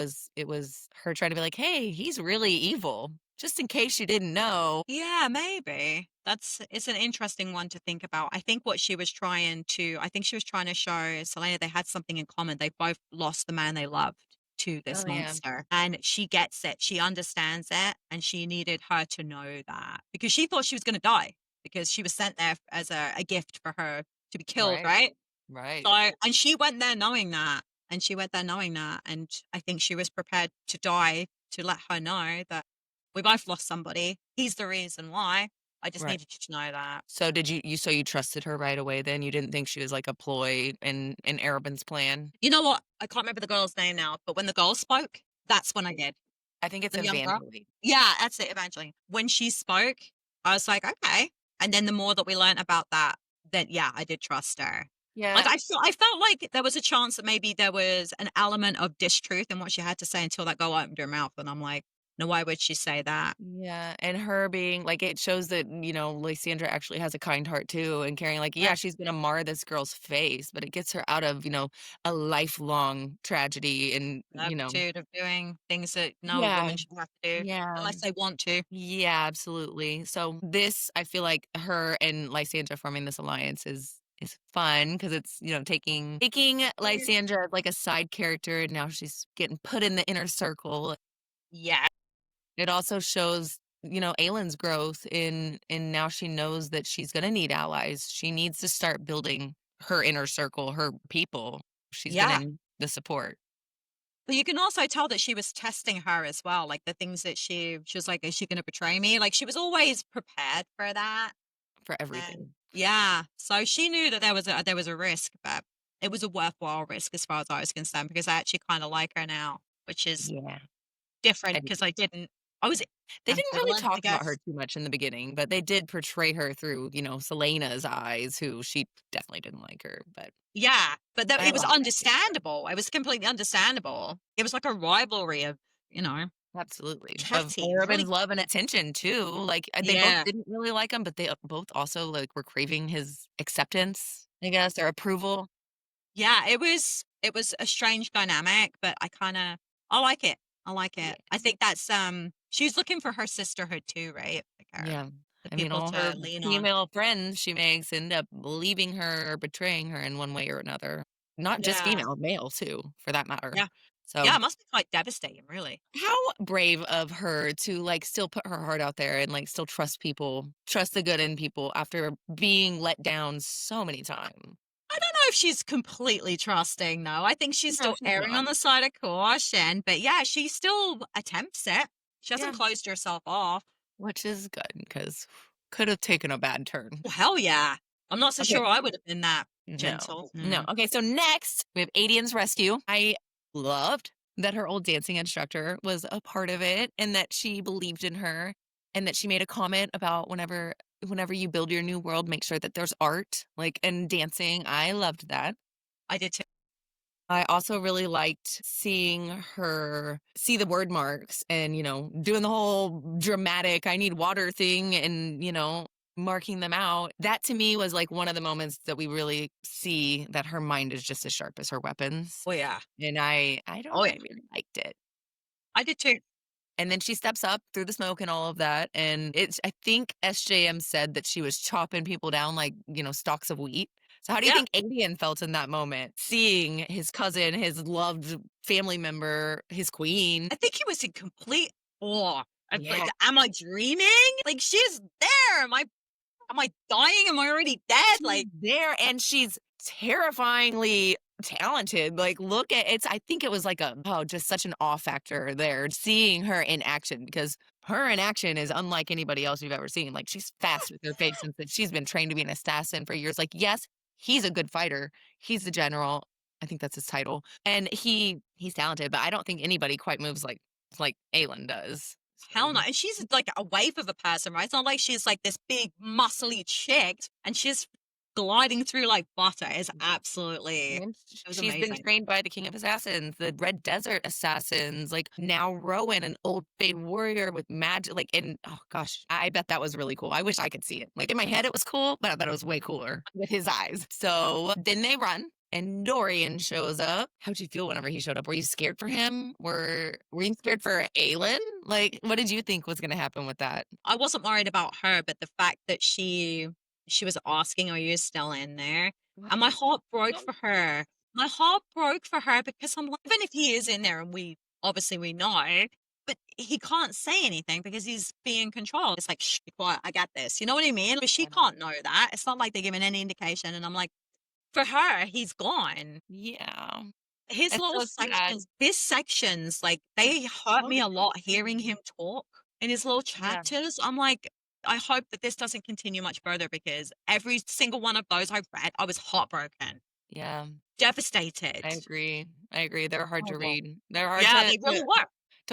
was her trying to be like, "Hey, he's really evil." Just in case you didn't know. Yeah, maybe. It's an interesting one to think about. I think she was trying to show Selena they had something in common. They both lost the man they loved to Oh this yeah. monster. And she gets it. She understands it. And she needed her to know that because she thought she was going to die because she was sent there as a gift for her to be killed, Right. right? Right. So, and she went there knowing that. And she went there knowing that. And I think she was prepared to die to let her know that we both lost somebody. He's the reason why. I just Right. needed you to know that. So did you trusted her right away then? You didn't think she was like a ploy in Arobyn's plan? You know what? I can't remember the girl's name now, but when the girl spoke, that's when I did. I think it's The young girl. Evangeline. Yeah, that's it, eventually. When she spoke, I was like, okay. And then the more that we learned about that, then yeah, I did trust her. Like Yeah. I felt like there was a chance that maybe there was an element of distruth in what she had to say until that girl opened her mouth. And I'm like, no, why would she say that? Yeah, and her being like, it shows that, Lysandra actually has a kind heart too and caring, like, yeah, she's gonna mar this girl's face, but it gets her out of, a lifelong tragedy and, Aptitude of doing things that no Yeah, woman should have to do yeah. unless they want to. Yeah, absolutely. So this, I feel like her and Lysandra forming this alliance is fun because it's, taking Lysandra as like a side character and now she's getting put in the inner circle. Yeah. It also shows, Aelyn's growth in now she knows that she's gonna need allies. She needs to start building her inner circle, her people. She's gonna Yeah. need the support. But you can also tell that she was testing her as well, like, the things that she was like, "Is she gonna betray me?" Like, she was always prepared for that, for and everything. yeah, so she knew that there was a risk, but it was a worthwhile risk as far as I was concerned because I actually kinda like her now, which is Yeah. different And because I didn't. I was they didn't really ambivalent, I talk about her guess. too much in the beginning, but they did portray her through, Selena's eyes, who she definitely didn't like her, but Yeah, but that I it was love that character. understandable. It was completely understandable. It was like a rivalry of, you know, Absolutely. Of catty, Arobyn's really. love and attention too. Like, they both Yeah. didn't really like him, but they both also, like, were craving his acceptance, I guess, or approval. Yeah, it was a strange dynamic, but I like it. I like Yeah. it. I think that's, she's looking for her sisterhood too, right? Like Yeah. the I mean, people all her to lean on. female friends she makes end up leaving her or betraying her in one way or another. Not just Yeah. female, male too, for that matter. Yeah. So, Yeah, it must be quite devastating, really. how brave of her to, like, still put her heart out there and, like, still trust people, trust the good in people after being let down so many times. I don't know if she's completely trusting, though. I think she's No, still she's erring not. on the side of caution, but yeah, she still attempts it. She Yeah, hasn't closed herself off. which is good because could have taken a bad turn. Well, hell yeah. I'm not so Okay. sure I would have been that No, gentle. no. Okay, so next we have Aedion's rescue. I loved that her old dancing instructor was a part of it and that she believed in her and that she made a comment about whenever you build your new world, make sure that there's art, like, and dancing. I loved that. I did too. I also really liked seeing her see the word marks and, doing the whole dramatic I need water thing and, marking them out. That to me was like one of the moments that we really see that her mind is just as sharp as her weapons. Oh, yeah. And I don't Oh, know, yeah. I really liked it. I did too. And then she steps up through the smoke and all of that. And I think SJM said that she was chopping people down like, stalks of wheat. So how do you Yeah. think Adian felt in that moment, seeing his cousin, his loved family member, his queen? I think he was in complete awe. Yeah. Am I dreaming? Like, she's there. Am I dying? Am I already dead? She's Like, there and she's terrifyingly talented. Like, look at it's I think it was like just such an awe factor there, seeing her in action because her in action is unlike anybody else you've ever seen. Like, she's fast with her patience and she's been trained to be an assassin for years. Like, yes, he's a good fighter. He's the general. I think that's his title. And he's talented, but I don't think anybody quite moves like Aelyn does. hell So, no. And she's like a wave of a person, right? It's not like she's like this big, muscly chick and she's gliding through like butter. It's absolutely, it and was she's been amazing. trained by the King of Assassins, the Red Desert Assassins, like now Rowan, an old Fey warrior with magic. Like, and oh gosh, I bet that was really cool. I wish I could see it. Like in my head, it was cool, but I bet it was way cooler with his eyes. So then they run. And Dorian shows up. How'd you feel whenever he showed up? Were you scared for him? Were you scared for Aelyn? Like, what did you think was going to happen with that? I wasn't worried about her, but the fact that she was asking, "Are you still in there?" And my heart broke for her. My heart broke for her because I'm like, even if he is in there, and we know, but he can't say anything because he's being controlled. It's like, shh, be quiet, I got this. You know what I mean? But she can't know that. It's not like they're giving any indication. And I'm like, for her, he's gone. Yeah, His it's little so sad. sections, his sections, like, they hurt So me a lot depressing. hearing him talk in his little Yeah, chapters. I'm like, I hope that this doesn't continue much further because every single one of those I read, I was heartbroken, yeah. devastated. I agree. I agree. They're hard to Horrible. read. They're hard Yeah, to they really were.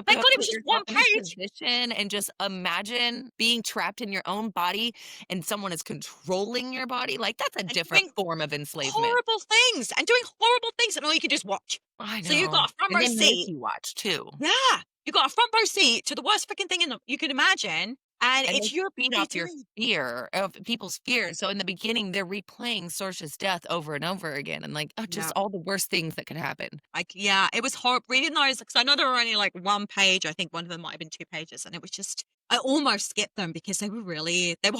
Thank God it was put just yourself one in his page position and just imagine being trapped in your own body and someone is controlling your body. Like, that's a and different doing form of enslavement. horrible things and doing horrible things, and all you can just watch. I So you know. got a front And row then make seat. you watch too. Yeah, you got a front row seat to the worst freaking thing you could imagine, and And they it's your feed off your playtime. fear of people's fear. So in the beginning, they're replaying Sorsha's death over and over again and like just Yeah. all the worst things that could happen. Like, yeah, it was horrible reading those because I know there were only like one page. I think one of them might have been 2 pages, and it was just I almost skipped them because they were hurting me. They were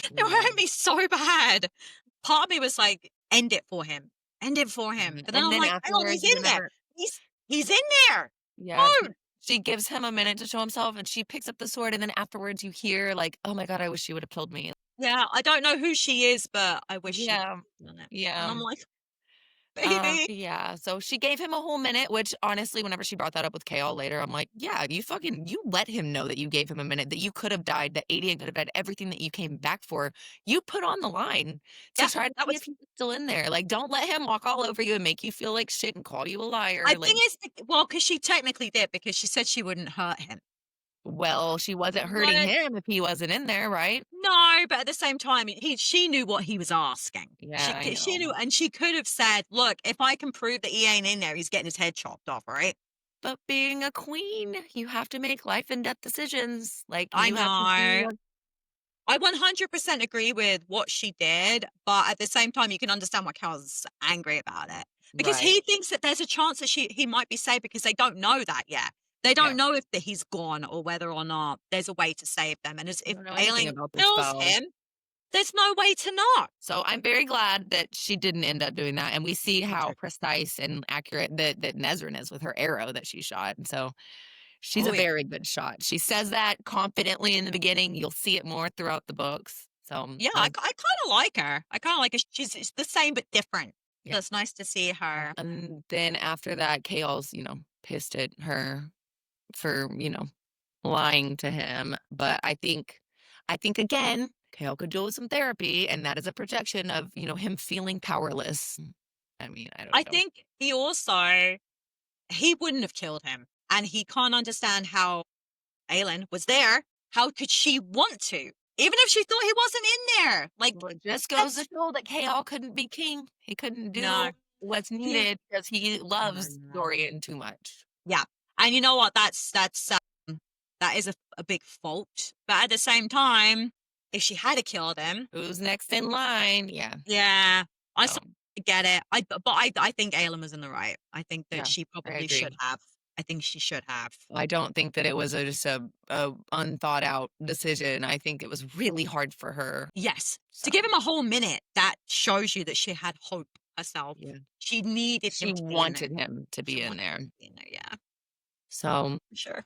Yeah. hurting me so bad. Part of me was like, end it for him, end it for him. Mhm. But then And I'm then like, hang on, afterwards, he's in there. whenever He's in there. yeah, Don't. she gives him a minute to show himself, and she picks up the sword, and then afterwards you hear like, "Oh my god, I wish she would have killed me." Yeah, I don't know who she is, but I wish she Yeah, done it. And yeah. I'm like, baby. Yeah, so she gave him a whole minute, which honestly, whenever she brought that up with Chaol later, I'm like, yeah, you let him know that you gave him a minute, that you could have died, that Adian could have died, everything that you came back for, you put on the line to Yeah, try to that see was if he's still in there. Like, don't let him walk all over you and make you feel like shit and call you a I liar. Like, think it's well, because she technically did because she said she wouldn't hurt him. well, she wasn't hurting But him if he wasn't in there, right? no, but at the same time, she knew what he was asking. Yeah, I She knew, know. and she could have said, "Look, if I can prove that he ain't in there, he's getting his head chopped off." Right? But being a queen, you have to make life and death decisions. Like, I you have to do know. what. I 100% agree with what she did, but at the same time, you can understand why Cal's angry about it because Right. he thinks that there's a chance that he might be saved because they don't know that yet. They Yeah. don't know if he's gone or whether or not there's a way to save them. And as I if don't know anything Aelyn about this kills spell. him, there's no way to know. So I'm very glad that she didn't end up doing that, and we see Me how too. precise and accurate that Nezrin is with her arrow that she shot, and so she's Oh a yeah, very good shot. She says that confidently in the beginning. You'll see it more throughout the books. So, yeah. I kind of like her. I kind of like her. She's the same but different. yeah. So it's nice to see her. And then after that, Chaos, pissed at her for, lying to him, but I think again, Kale could do with some therapy, and that is a projection of, him feeling powerless. I mean, I don't I know. think he wouldn't have killed him, and he can't understand how Aelyn was there. How could she want to? Even if she thought he wasn't in there. Like, Well, it just goes to that's show that Kale couldn't be king. He couldn't no. do what's He needed because he loves no. Dorian too much. Yeah. And you know what? That is a big fault. But at the same time, if she had killed him, Who's next in line? Yeah. yeah, I So, sort of get it. I think Aelyn was in the right. I think that yeah, she I probably should agree. have. I think she should have. I don't think that it was just a unthought out decision. I think it was really hard for her. Yes. So, To give him a whole minute, that shows you that she had hope herself. yeah. She needed She him to be in there. wanted him to She be in wanted there. him to be in there, yeah, So, for sure.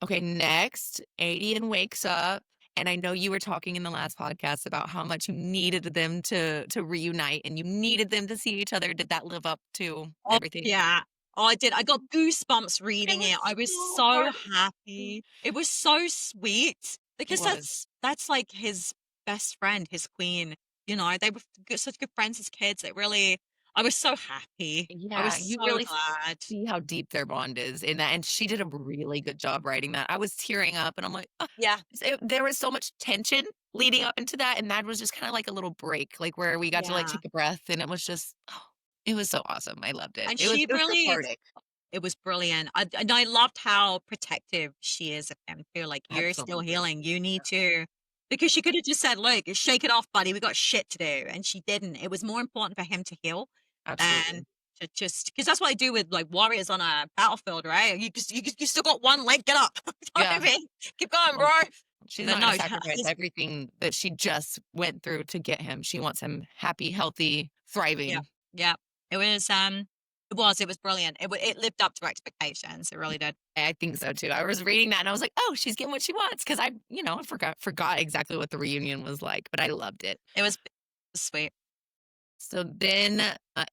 okay, next, Adian wakes up, and I know you were talking in the last podcast about how much you needed them to reunite and you needed them to see each other. Did that live up to Oh, everything? yeah. Oh, I did. I got goosebumps It reading was it. I was so so heartbreaking. happy. It was so sweet It because was. that's like his best friend, his queen. They were such good friends as kids. I was so happy. I was Yeah, you so really glad. see how deep their bond is in that, and she did a really good job writing that. I was tearing up, and I'm like, "Ugh." Yeah, There was so much tension leading up into that, and that was just kind of like a little break, like where we got to like yeah. take a breath, and it was just, it was so awesome. I loved it. And It was she it was really cathartic. It was brilliant. And I loved how protective she is of him too. Like, you're still Absolutely. healing. You need to, because she could have just said, "Look, shake it off, buddy. We got shit to do," and she didn't. It was more important for him to heal than Absolutely. to just because that's what I do with like warriors on a battlefield, right? You still got one leg. Get up. You know what I Yeah. mean? Keep going, bro. Well, she's But not no, gonna sacrifice his everything that she just went through to get him. She wants him happy, healthy, yeah, thriving. yeah. It was it was brilliant. It lived up to expectations. It really did. I think so too. I was reading that and I was like, "Oh, she's getting what she wants." Because I forgot exactly what the reunion was like, but I loved it. It was sweet. So then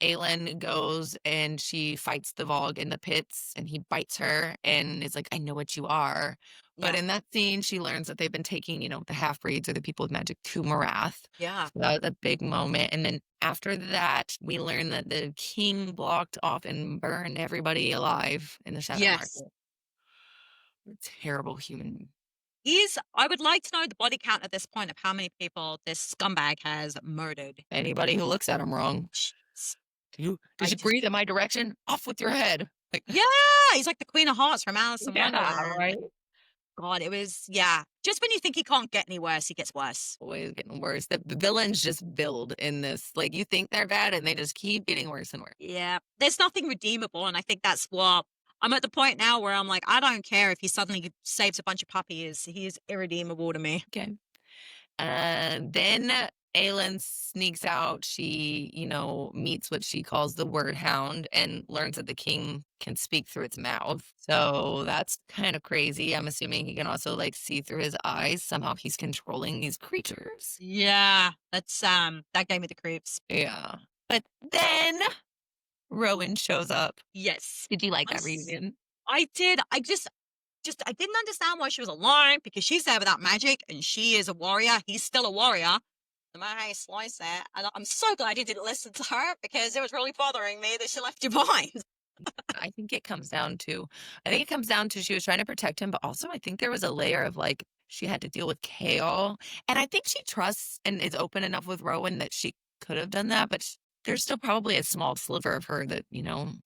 Aelyn goes and she fights the Vogue in the pits and he bites her and is like, I know what you are. But Yeah, in that scene, she learns that they've been taking, the half breeds or the people with magic to Marath. yeah. So that was a big moment. And then after that, we learn that the king blocked off and burned everybody alive in the Shadow Yes. Market. Terrible human. I would like to know the body count at this point of how many people this scumbag has murdered. Anybody who looks at him wrong. Jeez. Did I you just, breathe in my direction? Off with your head. Like, yeah, he's like the Queen of Hearts from Alice in yeah, Wonderland. right. God, it was, yeah. Just when you think he can't get any worse, he gets worse. Always getting worse. The villains just build in this. Like you think they're bad and they just keep getting worse and worse. Yeah. There's nothing redeemable. And I think that's what I'm at the point now where I'm like, I don't care if he suddenly saves a bunch of puppies. He is irredeemable to me. Okay. Then Aelyn sneaks out. She, meets what she calls the word hound and learns that the king can speak through its mouth. So that's kind of crazy. I'm assuming he can also like see through his eyes. Somehow he's controlling these creatures. Yeah. That gave me the creeps. Yeah. But then Rowan shows up. Yes. Did you like I'm that s reunion? I did. I didn't understand why she was alone because she's there without magic and she is a warrior. He's still a warrior. No matter how you slice it. And I'm so glad you didn't listen to her because it was really bothering me that she left you behind. I think it comes down to I think it comes down to she was trying to protect him, but also I think there was a layer of, like, she had to deal with Kale, and I think she trusts and is open enough with Rowan that she could have done that, but sh there's still probably a small sliver of her that,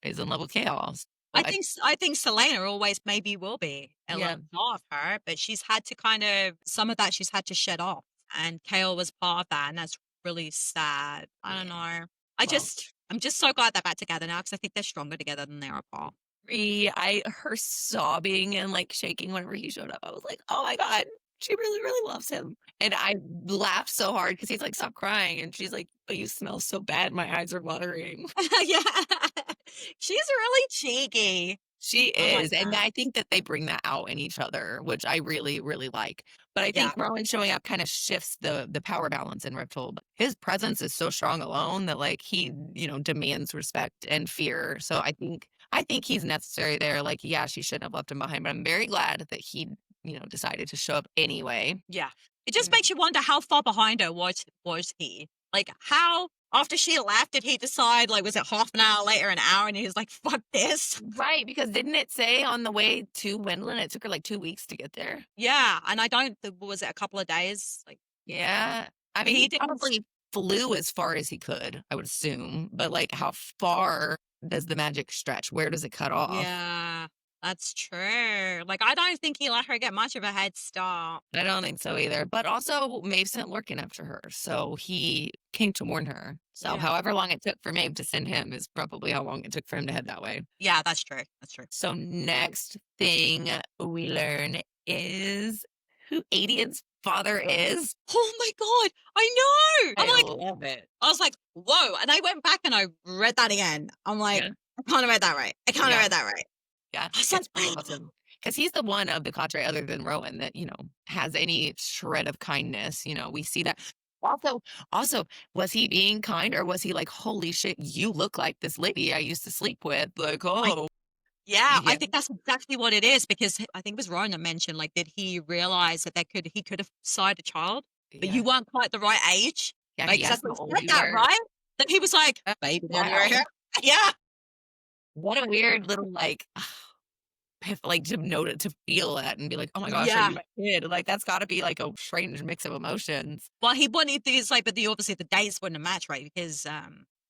is in love with Kale. So I I think Selena always maybe will be a yeah, little part of her, but she's had to kind of some of that she's had to shed off. And Kale was part of that, and that's really sad. I don't yeah. know. Well, I'm just so glad they're back together now because I think they're stronger together than they are apart. her sobbing and, like, shaking whenever he showed up, I was like, "Oh my god, she really, really loves him." And I laughed so hard because he's like, "Stop crying," and she's like, "But you smell so bad, my eyes are watering." Yeah. She's really cheeky. She I like is, and that. I think that they bring that out in each other, which I really, really like. But I Yeah. think Rowan showing up kinda shifts the power balance in Riptold. His presence is so strong alone that, like, he, demands respect and fear. So I think he's necessary there. Like, yeah, she shouldn't have left him behind, but I'm very glad that he, decided to show up anyway. Yeah. It just Mm. makes you wonder how far behind her was he? Like how after she left did he decide like was it half an hour later, an hour, and he was like, fuck this? Right, because didn't it say on the way to Wendland, it took her, like, 2 weeks to get there? Yeah. And I don't was it a couple of days? Like Yeah. I mean, he he didn't probably flew as far as he could, I would assume, but, like, how far does the magic stretch? Where does it cut off? yeah, that's true. Like I don't think he let her get much of a head start. I don't think so either, but also Maeve sent lurking after her, so he came to warn her. So Yeah. however long it took for Maeve to send him is probably how long it took for him to head that way. Yeah, that's true. That's true. So next thing we learn is who Adion's father is. Oh my god, I know. I love it. I was like, whoa. And I went back and I read that again. I'm like, Yeah, I can't have read that right. I can't have yeah. read that right. Yeah, I was like, it's pretty awesome because he's the one of the cadre other than Rowan that, has any shred of kindness, we see that. Also, was he being kind or was he like, "Holy shit, you look like this lady I used to sleep with," like, I "Oh." yeah, I Yeah, think that's exactly what it is because I think it was Ryan that mentioned like, did he realize that he could have sired a child, but you yeah, weren't quite the right age? yeah, Like, he 'cause asked that's what how he old said you that, were. right? Then he was like, "Baby mommy right Wow. here." Yeah, What a weird little, like, like, to know to feel that and be like, "Oh my gosh, are yeah. you my kid?" Like, that's gotta be, like, a strange mix of emotions. Well, he wanted these like, but obviously the dates wouldn't have matched, right? Because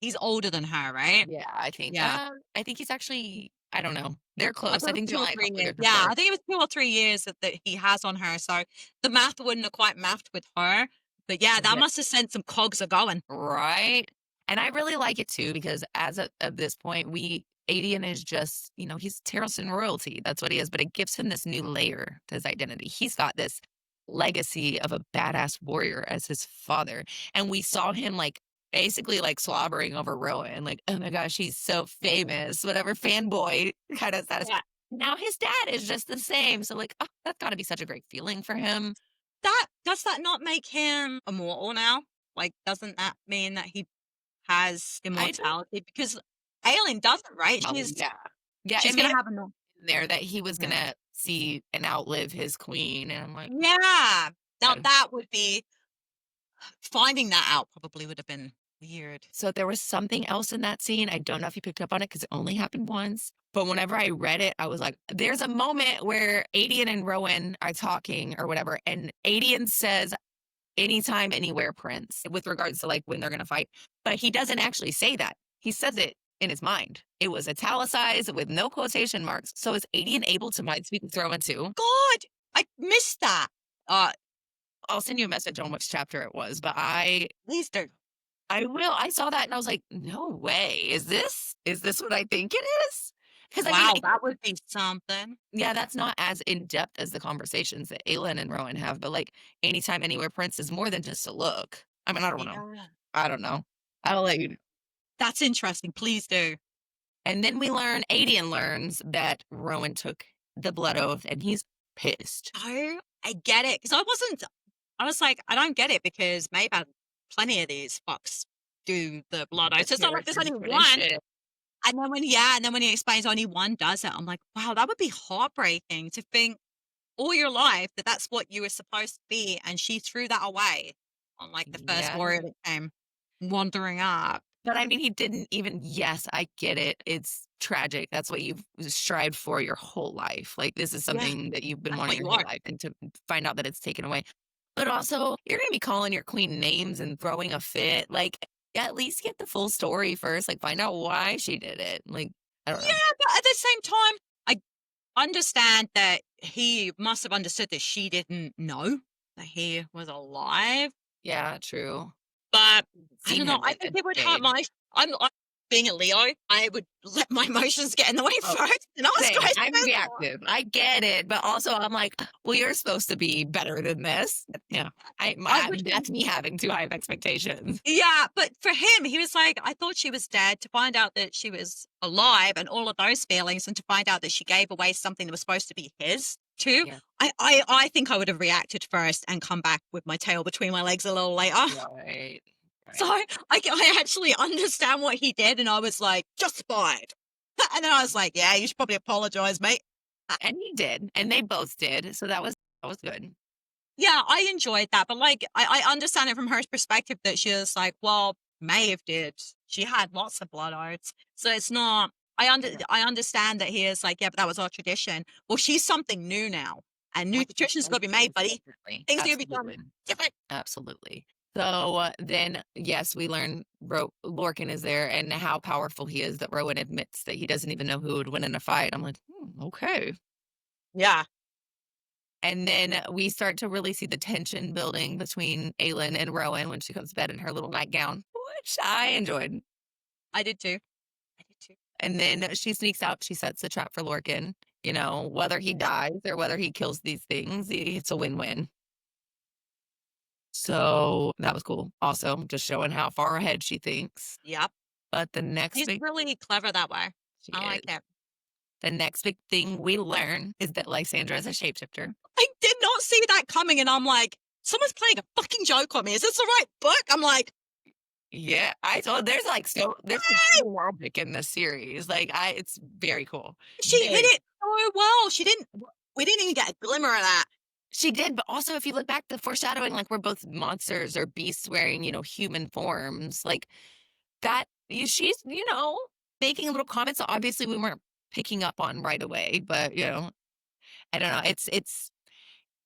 he's older than her, right? Yeah, Yeah. I think he's actually I don't know. They're I close. thought I it was think they're 2 or only a 3 couple years. years Yeah, apart. I think it was 2 or 3 years that he has on her, so the math wouldn't have quite matched with her, but yeah, that Yeah. must have sent some cogs a going. Right? And I really like it too because as of this point, Adian is just, he's Terrelson royalty. That's what he is. But it gives him this new layer to his identity. He's got this legacy of a badass warrior as his father. And we saw him like basically like slobbering over Rowan, like, oh my gosh, he's so famous, whatever fanboy kind of status. Yeah. Now his dad is just the same. So like, oh, that's gotta be such a great feeling for him. That does that not make him immortal now? Like, doesn't that mean that he has I don't immortality? Because Aelyn doesn't, right? know. Yeah. Yeah. She's It may gonna have enough. in there that he was Yeah. gonna see and outlive his queen, and I'm like, Yeah. Now "Okay." that would be finding that out probably would have been weird. So there was something else in that scene, I don't know if you picked up on it because it only happened once, but whenever I read it, I was like, there's a moment where Adian and Rowan are talking or whatever, and Adian says, "Anytime, anywhere, prince," with regards to, like, when they're gonna fight, but he doesn't actually say that. He says it in his mind. It was italicized with no quotation marks, so is Adian able to mind speak with Rowan too? God, I missed that. Uh, I'll send you a message on which chapter it was, but Please do. I will. I saw that and I was like, "No way. Is this what I think it is?" Because I mean, Wow, that would be something. yeah, that's not as in depth as the conversations that Aelyn and Rowan have, but like anytime, anywhere, Prince is more than just a look. I mean, I don't know. Yeah. I don't know. I'll let you. That's interesting. Please do. And then we learn, Adian learns that Rowan took the blood oath, and he's pissed. Oh, I get it. Because I was like, I don't get it because maybe plenty of these fucks do the blood oaths. It's not like there's only one. Tradition. and then when he explains only one does it, I'm like, wow, that would be heartbreaking to think all your life that that's what you were supposed to be, and she threw that away on like the first Yeah. warrior that came wandering up. But I mean, he didn't even, yes, I get it. It's tragic. That's what you've strived for your whole life. Like, this is Yeah, something that you've been that's what wanting you your whole are. life, and to find out that it's taken away. But also, you're gonna be calling your queen names and throwing a fit. Like, at least get the full story first. Like, find out why she did it. Like, I don't know. Yeah, but at the same time, I understand that he must have understood that she didn't know that he was alive. Yeah, true. But I Seen don't know. him I in a think it would hurt day. my. I'm being a Leo. I would let my emotions get in the way Oh, first and ask same. questions. I'm reactive. I get it, but also I'm like, well, you're supposed to be better than this. Yeah, I would. that's me having too high of expectations. Yeah, but for him, he was like, I thought she was dead. To find out that she was alive and all of those feelings, and to find out that she gave away something that was supposed to be his too. Yeah, I think I would have reacted first and come back with my tail between my legs a little later. right, So right. I actually understand what he did, and I was like, justified. And then I was like, yeah, you should probably apologize, mate. And he did, and they both did, so that was good. Yeah, I enjoyed that, but like I understand it from her perspective that she was like, well, Maeve did. She had lots of blood oaths. So it's not Yeah, I understand that he is like, yeah, but that was our tradition. Well, she's something new now. And new traditions gotta be made, buddy. definitely, Things need to be done absolutely, different. absolutely. So then, yes, we learn Lorcan is there, and how powerful he is. That Rowan admits that he doesn't even know who would win in a fight. I'm like, okay. Yeah. And then we start to really see the tension building between Aelyn and Rowan when she goes to bed in her little nightgown, which I enjoyed. I did too. I did too. And then she sneaks out. She sets the trap for Lorcan. Whether he dies or whether he kills these things, it's a win-win. So that was cool. Also, just showing how far ahead she thinks. Yep. But the next He's big really clever that way. she I like is. it. The next big thing we learn is that Lysandra is a shapeshifter. I did not see that coming, and I'm like, someone's playing a fucking joke on me. Is this the right book? I'm like, Yeah, I told there's a whole world in this series. Like, it's very cool. she hit Very it so well. We didn't even get a glimmer of that. She did, but also if you look back, the foreshadowing, like we're both monsters or beasts wearing, human forms, like that. She's, making little comments. that Obviously, we weren't picking up on right away, but I don't know.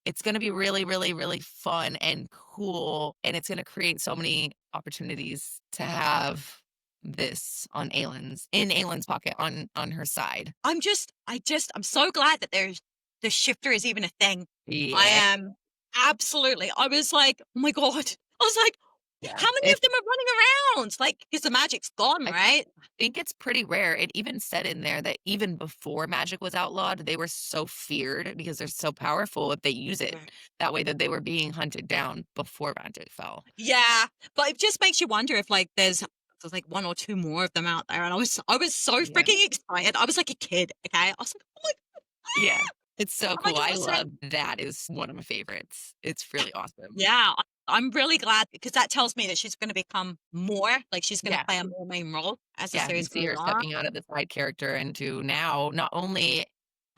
It's going to be really, really, really fun and cool, and it's going to create so many opportunities to have this in Aelyn's pocket on her side. I'm so glad that the shifter is even a thing. I Yeah, am absolutely. I was like, oh my God. I was like, yeah. how many of them are running around? Like, because the magic's gone, I right? think it's pretty rare. It even said in there that even before magic was outlawed, they were so feared because they're so powerful if they use it that way, that they were being hunted down before magic fell. Yeah, but it just makes you wonder if like there's like one or two more of them out there, and I was so Yeah. freaking excited. I was like a kid. Okay, I was like, oh my Yeah. It's so cool. I 100%. love that is one of my favorites. It's really awesome. Yeah, I'm really glad because that tells me that she's going to become more like she's going to Yeah. play a more main role as the Yeah. You series see goes her on. stepping out of the side character into now, not only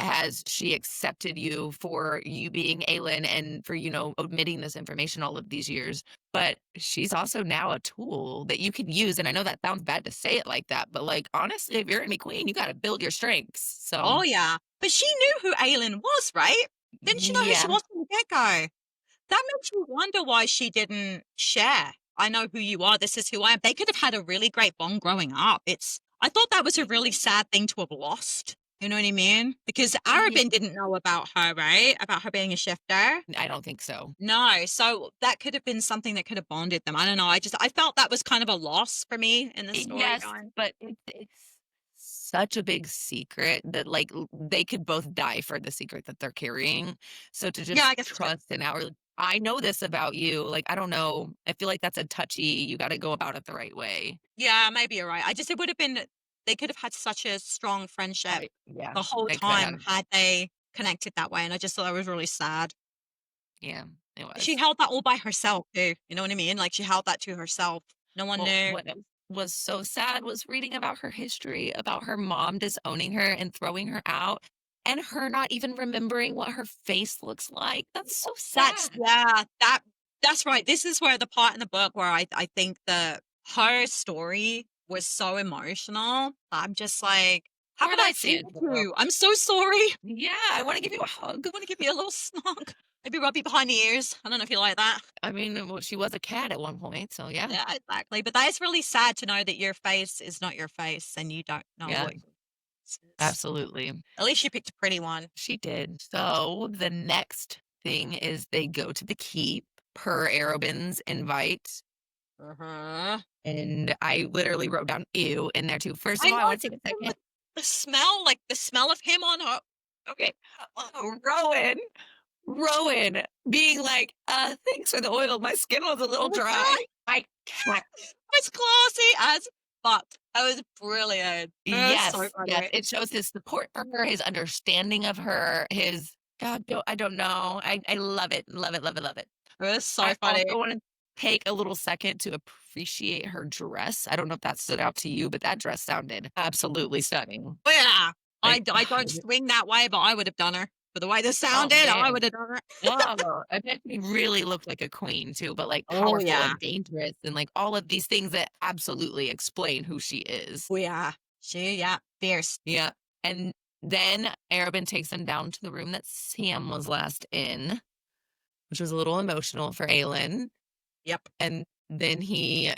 has she accepted you for you being Aelyn and for, omitting this information all of these years, but she's also now a tool that you can use. And I know that sounds bad to say it like that, but like, honestly, if you're going to be queen, you got to build your strengths. So, Oh yeah, but she knew who Aelyn was, right? Didn't she know who she yeah. was from the get go? That makes you wonder why she didn't share. I know who you are. This is who I am. They could have had a really great bond growing up. I thought that was a really sad thing to have lost. You know what I mean? Because Yeah. Arobyn didn't know about her, right? About her being a shifter. I don't think so. No. So that could have been something that could have bonded them. I don't know. I felt that was kind of a loss for me in the Yes, storyline. but it's such a big secret that, like, they could both die for the secret that they're carrying. So to Yeah, just I guess it's true. trust an hour, I know this about you. Like, I don't know. I feel like that's a touchy, you got to go about it the right way. Yeah, maybe you're right. It would have been, they could have had such a strong friendship Yeah, the whole they could time have. had they connected that way. And I just thought that was really sad. Yeah, it She was. held that all by herself too. You know what I mean? Like she held that to herself. No one Well, knew. was so sad was reading about her history, about her mom disowning her and throwing her out, and her not even remembering what her face looks like. That's so That's sad. yeah, that's right. This is where the part in the book where I think the her story was so emotional. I'm just like, how Poor could I feel Lysandra. you? I'm so sorry. Yeah, I wanna give you a hug. Want to give you a little snug? Maybe rub you behind the ears. I don't know if you like that. I mean, well, she was a cat at one point, so yeah. Yeah, exactly. But that is really sad to know that your face is not your face and you don't know Yeah, what your face is. absolutely. At least you picked a pretty one. She did. So the next thing is they go to the keep per Arobyn's invite. Uh-huh. And I literally wrote down ew in there too. First I of all, I know want to take a second. the smell, like the smell of him on her. Okay. Rowan. Rowan being like, thanks for the oil. My skin was a Oh little my dry. God, I can't. it's classy as fuck. That was brilliant. That was so Yes, yes. funny. It shows his support for her, his understanding of her, his God, I don't know. I love it. Love it, love it, love it. It was so I funny. also want to take a little second to appreciate her dress. I don't know if that stood out to you, but that dress sounded absolutely stunning. But yeah, Like, I don't swing that way, but I would have done her. For the way this oh sounded, I man. would have done her. Wow. I bet she really looked like a queen too, but like Oh powerful yeah. and dangerous and like all of these things that absolutely explain who she is. Oh yeah. Yeah, fierce. Yeah. And then Arobyn takes them down to the room that Sam was last in, which was a little emotional for Aelyn. Yep. And then he,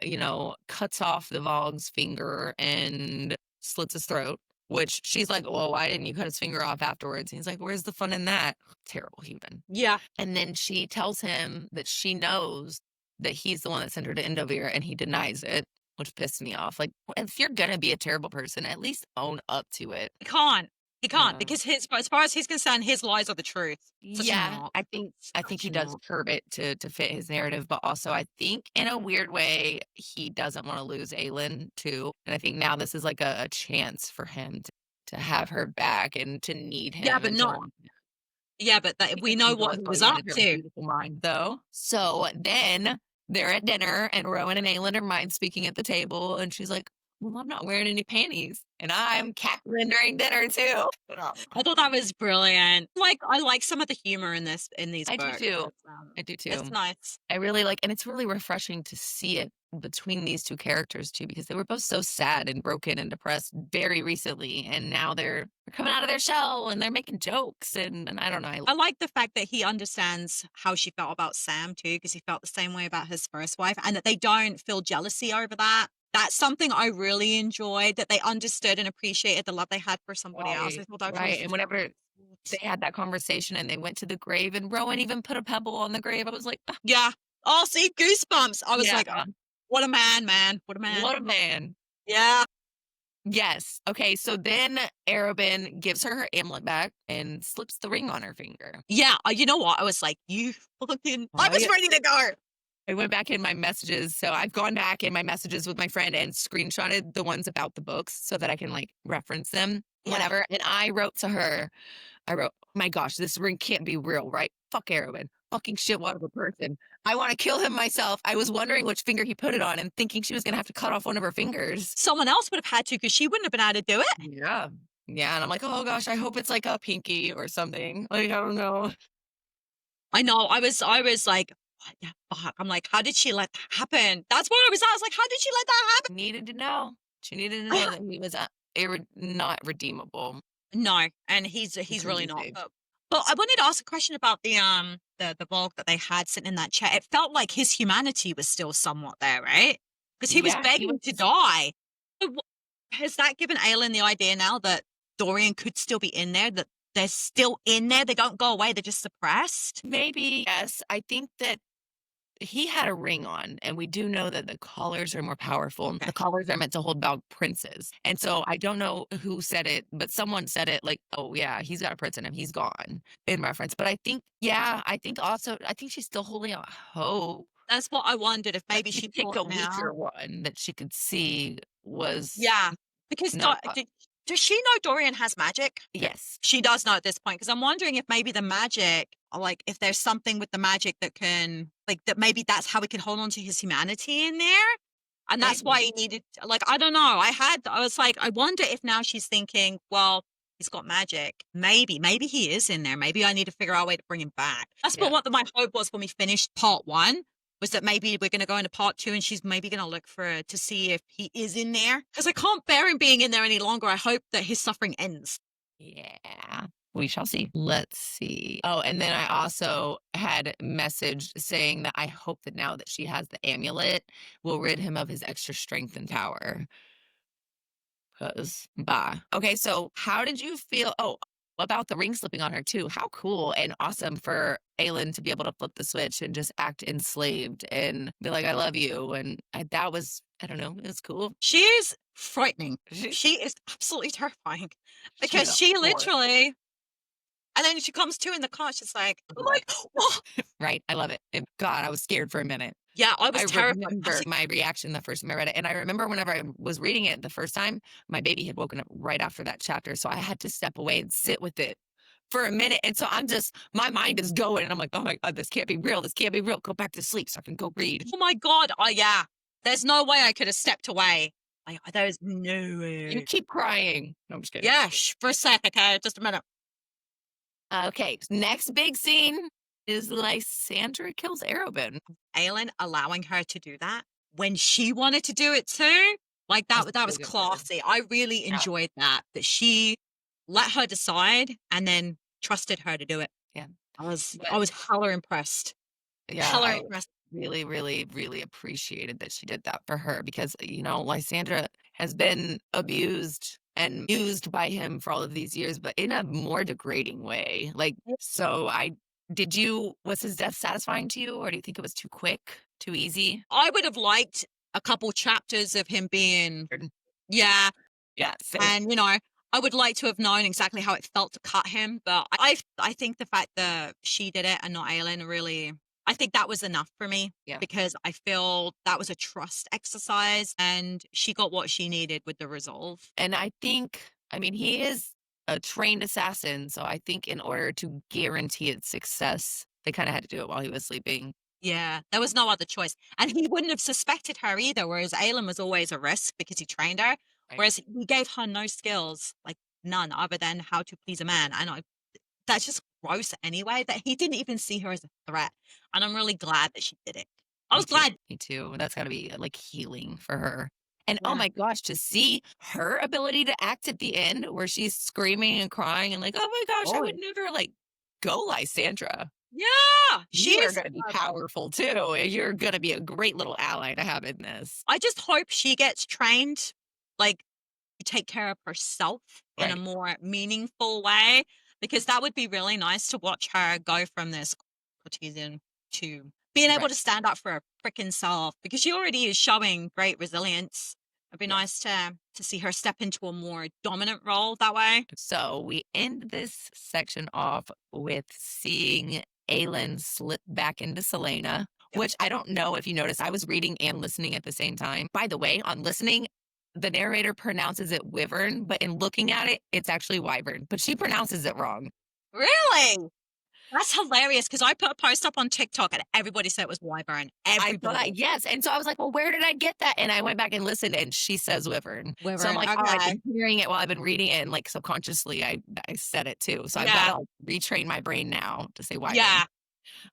cuts off the Vogg's finger and slits his throat, which she's like, well, why didn't you cut his finger off afterwards? And he's like, where's the fun in that? Terrible human. Yeah. And then she tells him that she knows that he's the one that sent her to Endovir and he denies it, which pissed me off. Like, if you're going to be a terrible person, at least own up to it. He can't. He can't Yeah. because his, as far as he's concerned, his lies are the truth. Such a Yeah, knob. I think he Such a does knob. curb it to fit his narrative, but also I think in a weird way he doesn't want to lose Aelyn too. And I think now this is like a chance for him to have her back and to need him Yeah, but and to not. want him. Yeah, but I we think he know knows what he what's was going on up in her to. beautiful mind though. So then they're at dinner and Rowan and Aelyn are mind speaking at the table and she's like, well, I'm not wearing any panties. And I'm cackling during dinner too. I thought that was brilliant. Like, I like some of the humor in these I do books. too. I do It's too. nice. I really like, and it's really refreshing to see it between these two characters too, because they were both so sad and broken and depressed very recently, and now they're coming out of their shell and they're making jokes, and I don't know. I like the fact that he understands how she felt about Sam too, because he felt the same way about his first wife, and that they don't feel jealousy over that. That's something I really enjoyed, that they understood and appreciated the love they had for somebody else. I thought that Right. was And whenever they had that conversation and they went to the grave, and Rowan even put a pebble on the grave, I was like, "Ah, yeah. Oh, see, goosebumps. I was yeah, like, oh, what a man. What a man. what a man." Yeah. Yes. Okay. So then Arobyn gives her her amulet back and slips the ring on her finger. Yeah. You know what? I was like, you fucking, I was Right? ready to go. I went back in my messages. So I've gone back in my messages with my friend and screenshotted the ones about the books so that I can like reference them Yeah. whenever. And I wrote to her, my gosh, this ring can't be real, right? Fuck Arobyn. Fucking shit, what of a person. I want to kill him myself. I was wondering which finger he put it on and thinking she was going to have to cut off one of her fingers. Someone else would have had to because she wouldn't have been able to do it. Yeah. Yeah. And I'm like, oh gosh, I hope it's like a pinky or something. Like, I don't know. I know. I was like, what the fuck? I'm like, how did she let that happen? That's where I was at. I was like, how did she let that happen? Needed to know. She needed to know that he was not redeemable. No, and he's Until really he's not. saved. But I wanted to ask a question about the Vogue that they had sitting in that chair. It felt like his humanity was still somewhat there, right? Because he was Yeah, begging to die. So has that given Aelyn the idea now that Dorian could still be in there? That they're still in there? They don't go away. They're just suppressed. Maybe, yes. I think that he had a ring on, and we do know that the collars are more powerful. Okay. The collars are meant to hold back princes. And so I don't know who said it, but someone said it like, oh, yeah, he's got a prince in him. He's gone in reference. But I think, yeah, I think she's still holding out hope. That's what I wondered, if Like, maybe she pick thought a now. weaker one that she could see was Yeah, because not. does she know Dorian has magic? Yes. She does know at this point, because I'm wondering if maybe the magic, like if there's something with the magic that can, like that maybe that's how we can hold on to his humanity in there. And that's Right. why he needed, like, I don't know. I was like, I wonder if now she's thinking, well, he's got magic. Maybe he is in there. Maybe I need to figure out a way to bring him back. That's Yeah. what my hope was when we finished part one, was that maybe we're going to go into part two and she's maybe going to look to see if he is in there. Because I can't bear him being in there any longer. I hope that his suffering ends. Yeah. We shall see. Let's see. Oh, and then I also had messaged saying that I hope that now that she has the amulet will rid him of his extra strength and power. Because, bah. Okay, so how did you feel? Oh, about the ring slipping on her, too. How cool and awesome for Aelyn to be able to flip the switch and just act enslaved and be like, I love you. And that was, I don't know, it was cool. She is frightening. She, She is absolutely terrifying she's because a she force. literally, and then she comes to in the car. She's like, I'm like, oh. Right. I love it. God, I was scared for a minute. Yeah, I was I terrified. I remember was like, my reaction the first time I read it. And I remember whenever I was reading it the first time, my baby had woken up right after that chapter. So I had to step away and sit with it for a minute. And so my mind is going. And I'm like, oh my God, this can't be real. This can't be real. Go back to sleep so I can go read. oh my God. Oh, yeah. There's no way I could have stepped away. There's no You way. keep crying. No, I'm just kidding. Yeah, for a sec, okay? Just a minute. Okay. Next big scene is Lysandra kills Erobin. Aelyn allowing her to do that when she wanted to do it too. Like that That's was really good for her. classy. I really Yeah. enjoyed that she let her decide and then trusted her to do it. Yeah. I was But hella impressed. yeah, Hella I impressed. really, really, really appreciated that she did that for her because, Lysandra has been abused and used by him for all of these years, but in a more degrading way. Like, so was his death satisfying to you, or do you think it was too quick, too easy? I would have liked a couple chapters of him being, yeah. Yeah, same. And, I would like to have known exactly how it felt to cut him. But I think the fact that she did it and not Aelyn really, I think that was enough for me. Yeah. Because I feel that was a trust exercise and she got what she needed with the resolve. And he is a trained assassin, so I think in order to guarantee its success, they kind of had to do it while he was sleeping. Yeah, there was no other choice. And he wouldn't have suspected her either, whereas Aelyn was always a risk because he trained her. Right. Whereas he gave her no skills, like none other than how to please a man. And that's just gross anyway, that he didn't even see her as a threat. And I'm really glad that she did it. I was glad. Me too. That's got to be like healing for her. And oh Yeah. my gosh, to see her ability to act at the end where she's screaming and crying and like, oh my gosh, I would never go Lysandra. Yeah, You are going to be powerful too. You're going to be a great little ally to have in this. I just hope she gets trained, like, to take care of herself in a Right. more meaningful way, because that would be really nice to watch her go from this courtesan to being able to stand up for her freaking self, because she already is showing great resilience. It'd be nice to see her step into a more dominant role that way. So we end this section off with seeing Aelyn slip back into Selena, which I don't know if you noticed. I was reading and listening at the same time. By the way, on listening, the narrator pronounces it wyvern, but in looking at it, it's actually wyvern, but she pronounces it wrong. Really? That's hilarious, because I put a post up on TikTok and everybody said it was wyvern. Everybody. Yes. And so I was like, well, where did I get that? And I went back and listened and she says wyvern. So I'm Wyvern, like, oh, I've okay. been hearing it while I've been reading it. And like subconsciously, I said it too. So I've got to retrain my brain now to say wyvern. Yeah.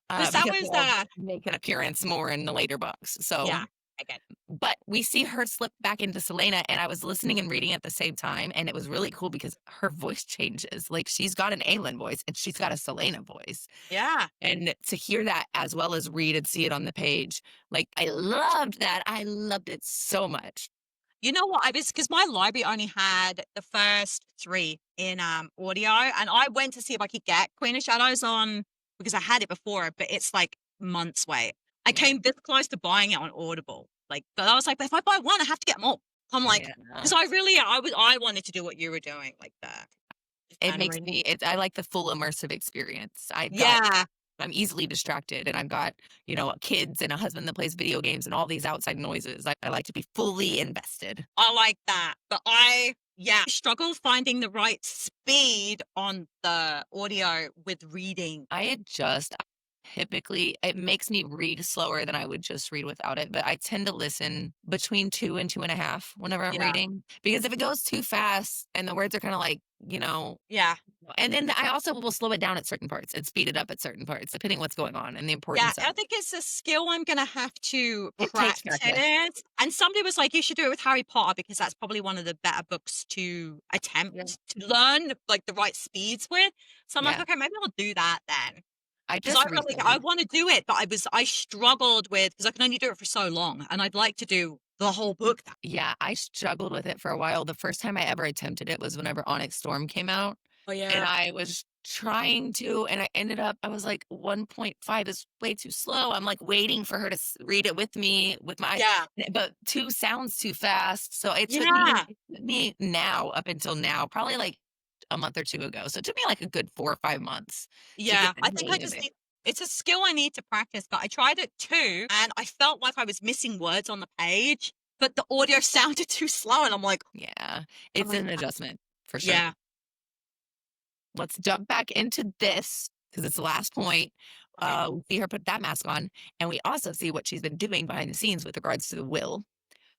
Because that because was they'll make an appearance more in the later books. So yeah, I get it. but we see her slip back into Selena, and I was listening and reading at the same time, and it was really cool because her voice changes. Like she's got an Aelyn voice and she's got a Selena voice. Yeah. And to hear that as well as read and see it on the page, like I loved that. I loved it so much. You know what? Because my library only had the first 3 in audio, and I went to see if I could get Queen of Shadows on, because I had it before, but it's like months wait. I came this close to buying it on Audible. But I was like, but if I buy one, I have to get them all. I'm like, because I wanted to do what you were doing, like that. It makes me. I like the full immersive experience. I'm easily distracted, and I've got kids and a husband that plays video games and all these outside noises. I like to be fully invested. I like that, but I struggle finding the right speed on the audio with reading. I typically, it makes me read slower than I would just read without it, but I tend to listen between 2 and 2.5 whenever I'm Yeah. reading, because if it goes too fast and the words are kinda like, Yeah. and then I also will slow it down at certain parts and speed it up at certain parts, depending what's going on and the Yeah, importance of I it. think it's a skill I'm gonna have to It takes practice. practice. And somebody was like, "You should do it with Harry Potter because that's probably one of the better books to Yeah. attempt to learn like the right speeds with." So I'm like, Yeah. "Okay, maybe I'll do that then." I Because just I recently want to do it, but I struggled with because I can only do it for so long, and I'd like to do the whole book. yeah, I struggled with it for a while. The first time I ever attempted it was whenever Onyx Storm came out, Oh and yeah, I was trying to, and I was like, 1.5 is way too slow. I'm like waiting for her to read it with me with my, yeah, but 2 sounds too fast. So yeah, it took me now up until now, probably like a month or 2 ago. So it took me like a good 4 or 5 months to yeah. get the I think I hang of just it. need. It's a skill I need to practice, but I tried it too, and I felt like I was missing words on the page, but the audio sounded too slow, and Yeah, I'm it's like, an adjustment for sure. yeah, Let's jump back into this because it's the last point. okay, We see her put that mask on, and we also see what she's been doing behind the scenes with regards to the will.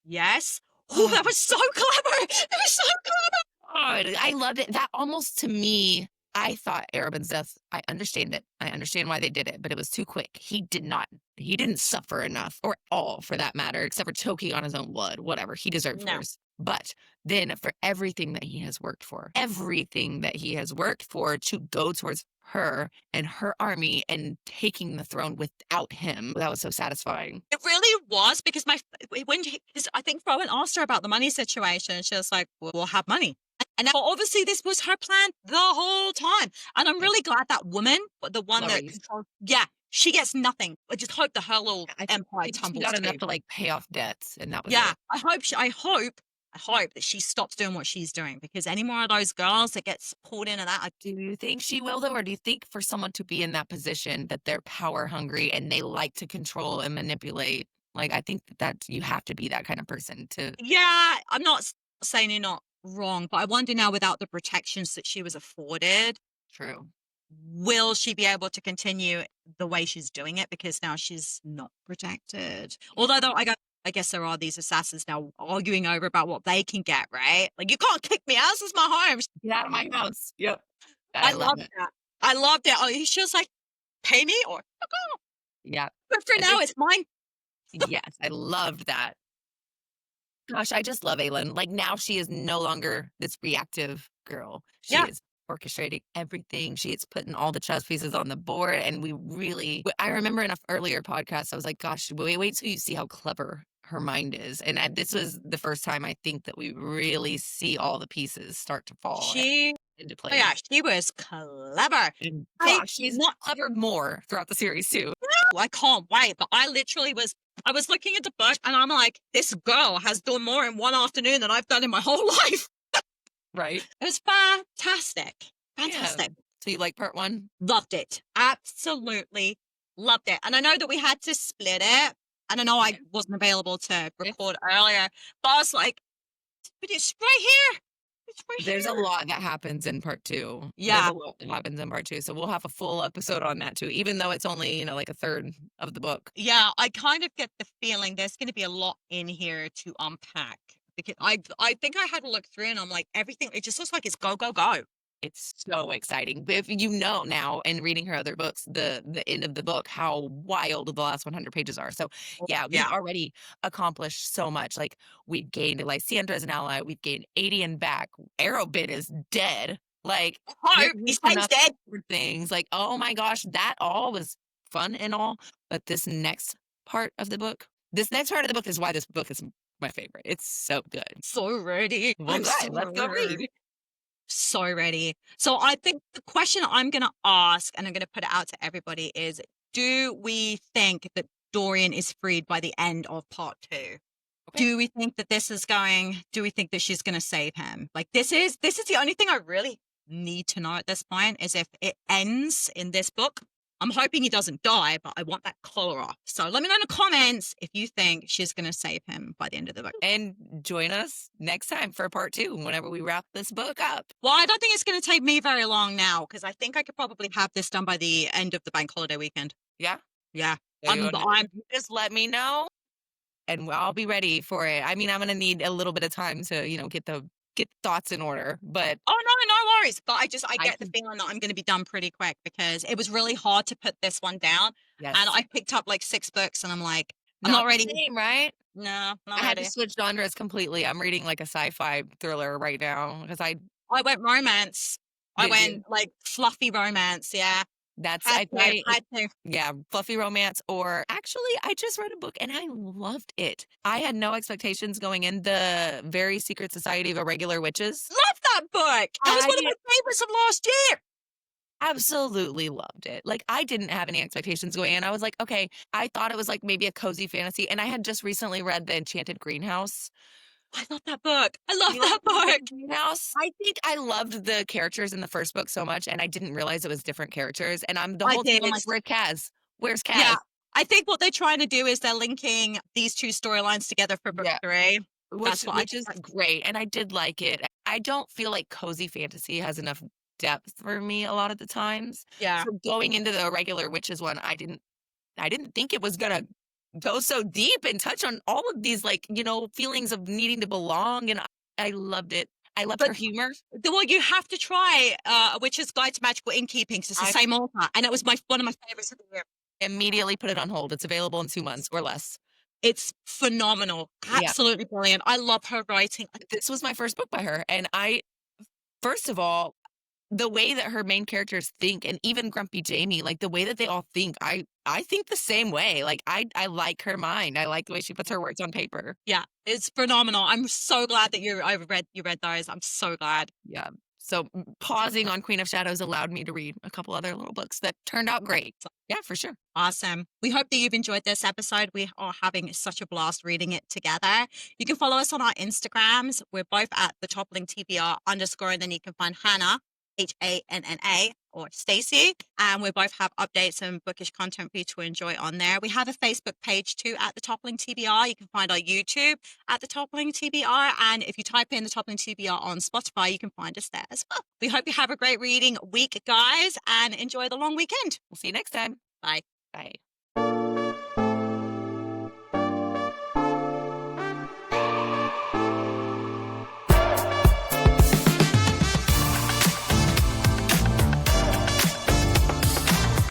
yes. Oh, Oh, that was so clever. It was so clever. God, I loved it. That almost to me, I thought Arobyn's death, I understand it. I understand why they did it, but it was too quick. He didn't suffer enough, or all for that matter, except for choking on his own blood, whatever. He deserved No, worse. But then for everything that he has worked for to go towards her and her army and taking the throne without him, that was so satisfying. it really was because because I think Rowan asked her about the money situation. She was like, "We'll have money." And now, obviously, this was her plan the whole time. And I'm Yeah, really glad that woman, the one that Clarice. controls, yeah, she gets nothing. I just hope that her little I empire think she tumbles got too. enough to like pay off debts, and that was Yeah, it. I hope that she stops doing what she's doing because any more of those girls that gets pulled into that, Do you think she will though, or do you think for someone to be in that position that they're power hungry and they like to control and manipulate? Like, I think that you have to be that kind of person to. yeah, I'm not saying you're not wrong, but I wonder now without the protections that she was afforded, True. will she be able to continue the way she's doing it because now she's not protected? Although, though, I guess there are these assassins now arguing over about what they can get, right? Like, you can't kick me out. This is my home. Get out of my house. Yep. I I love love it. that. I loved it. Oh, she was like, pay me or fuck off. Yeah. But for I now, think, it's mine. yes, I loved that. Gosh, I just love Aelyn. Like now she is no longer this reactive girl. She Yeah. is orchestrating everything. She is putting all the chess pieces on the board. And I remember in an earlier podcast, I was like, gosh, wait till you see how clever her mind is. And this was the first time I think that we really see all the pieces start to fall She, into oh yeah, place. she was clever. And I gosh, she's want, clever more throughout the series too. I can't wait. But I was looking at the book and I'm like, this girl has done more in one afternoon than I've done in my whole life. Right. It was fantastic. Yeah. Fantastic. So you like part one? Loved it. Absolutely loved it. And I know that we had to split it. And I know I Yeah. wasn't available to It's record earlier, but I was like, but it's right here. It's right There's a here. lot that happens in part 2. There's Yeah. a lot that happens in part 2, so we'll have a full episode on that too, even though it's only, like a third of the book. Yeah. I kind of get the feeling there's going to be a lot in here to unpack because I think I had a look through and I'm like, everything, it just looks like it's go, go, go. It's so exciting. But if you know now and reading her other books, the end of the book, how wild the last 100 pages are. So yeah, we've Yeah. already accomplished so much. Like we've gained Lysandra as an ally, we've gained Adian back, Erobin is dead. Like Hope there's his just name's enough dead. for things. Like, oh my gosh, that all was fun and all. But this next part of the book is why this book is my favorite. It's so good. So ready. Well, I'm guys, so let's go read. so ready. So I think the question I'm going to ask, and I'm going to put it out to everybody, is do we think that Dorian is freed by the end of part 2? Okay. Do we think that she's going to save him? Like this is the only thing I really need to know at this point is if it ends in this book, I'm hoping he doesn't die, but I want that collar off. So let me know in the comments if you think she's going to save him by the end of the book. And join us next time for part 2, whenever we wrap this book up. Well, I don't think it's going to take me very long now, because I think I could probably have this done by the end of the bank holiday weekend. Yeah? Yeah. I'm just let me know, and I'll be ready for it. I mean, I'm gonna need a little bit of time to, get thoughts in order, but Oh, no worries. But I I get the can feeling that I'm going to be done pretty quick, because it was really hard to put this one down. yes. And I picked up like 6 books, and I'm like, I'm Not not the ready. same, right? No, not I had to ready. switch genres completely. I'm reading, like, a sci-fi thriller right now because I I went romance. I did went like fluffy romance. Yeah. that's Had I to, try had to. yeah, fluffy romance or actually, I just read a book and I loved it. I had no expectations going in, The Very Secret Society of Irregular Witches. Love that book. It was one of I my favorites of last year. absolutely loved it. Like, I didn't have any expectations going in. I was like, okay, I thought it was like maybe a cozy fantasy, and I had just recently read The Enchanted Greenhouse. I love that book. I love You that like The book. Enchanted Greenhouse? I think I loved the characters in the first book so much, and I didn't realize it was different characters. And I'm the I whole time did. I'm like, "Where's Kaz? Where's Yeah. Kaz?" I think what they're trying to do is they're linking these two storylines together for book Yeah, 3. which That's what I which think. is great, and I did like it. I don't feel like cozy fantasy has enough depth for me a lot of the times. Yeah. So going into the Regular Witches one, I didn't think it was gonna go so deep and touch on all of these, like, feelings of needing to belong, and I loved it. I loved But her humor. well, you have to try A Witch's Guide to Magical Innkeeping, because it's the I same author, and it was one of my favorites of the year. immediately put it on hold. It's available in 2 months or less. It's phenomenal. Yeah, Absolutely brilliant. I love her writing. this was my first book by her, and first of all, the way that her main characters think, and even Grumpy Jamie, like, the way that they all think, I think the same way. Like, I like her mind. I like the way she puts her words on paper. Yeah, it's phenomenal. I'm so glad that you read those. I'm so glad. Yeah. So, pausing on Queen of Shadows allowed me to read a couple other little books that turned out great. Yeah, for sure. Awesome. We hope that you've enjoyed this episode. We are having such a blast reading it together. You can follow us on our Instagrams. We're both at the toppling TBR _, and then you can find Hannah, HANNA, or Stacy. And we both have updates and bookish content for you to enjoy on there. We have a Facebook page too at the toppling TBR. You can find our YouTube at the toppling TBR. And if you type in the toppling TBR on Spotify, you can find us there as well. We hope you have a great reading week, guys, and enjoy the long weekend. We'll see you next time. Bye. Bye.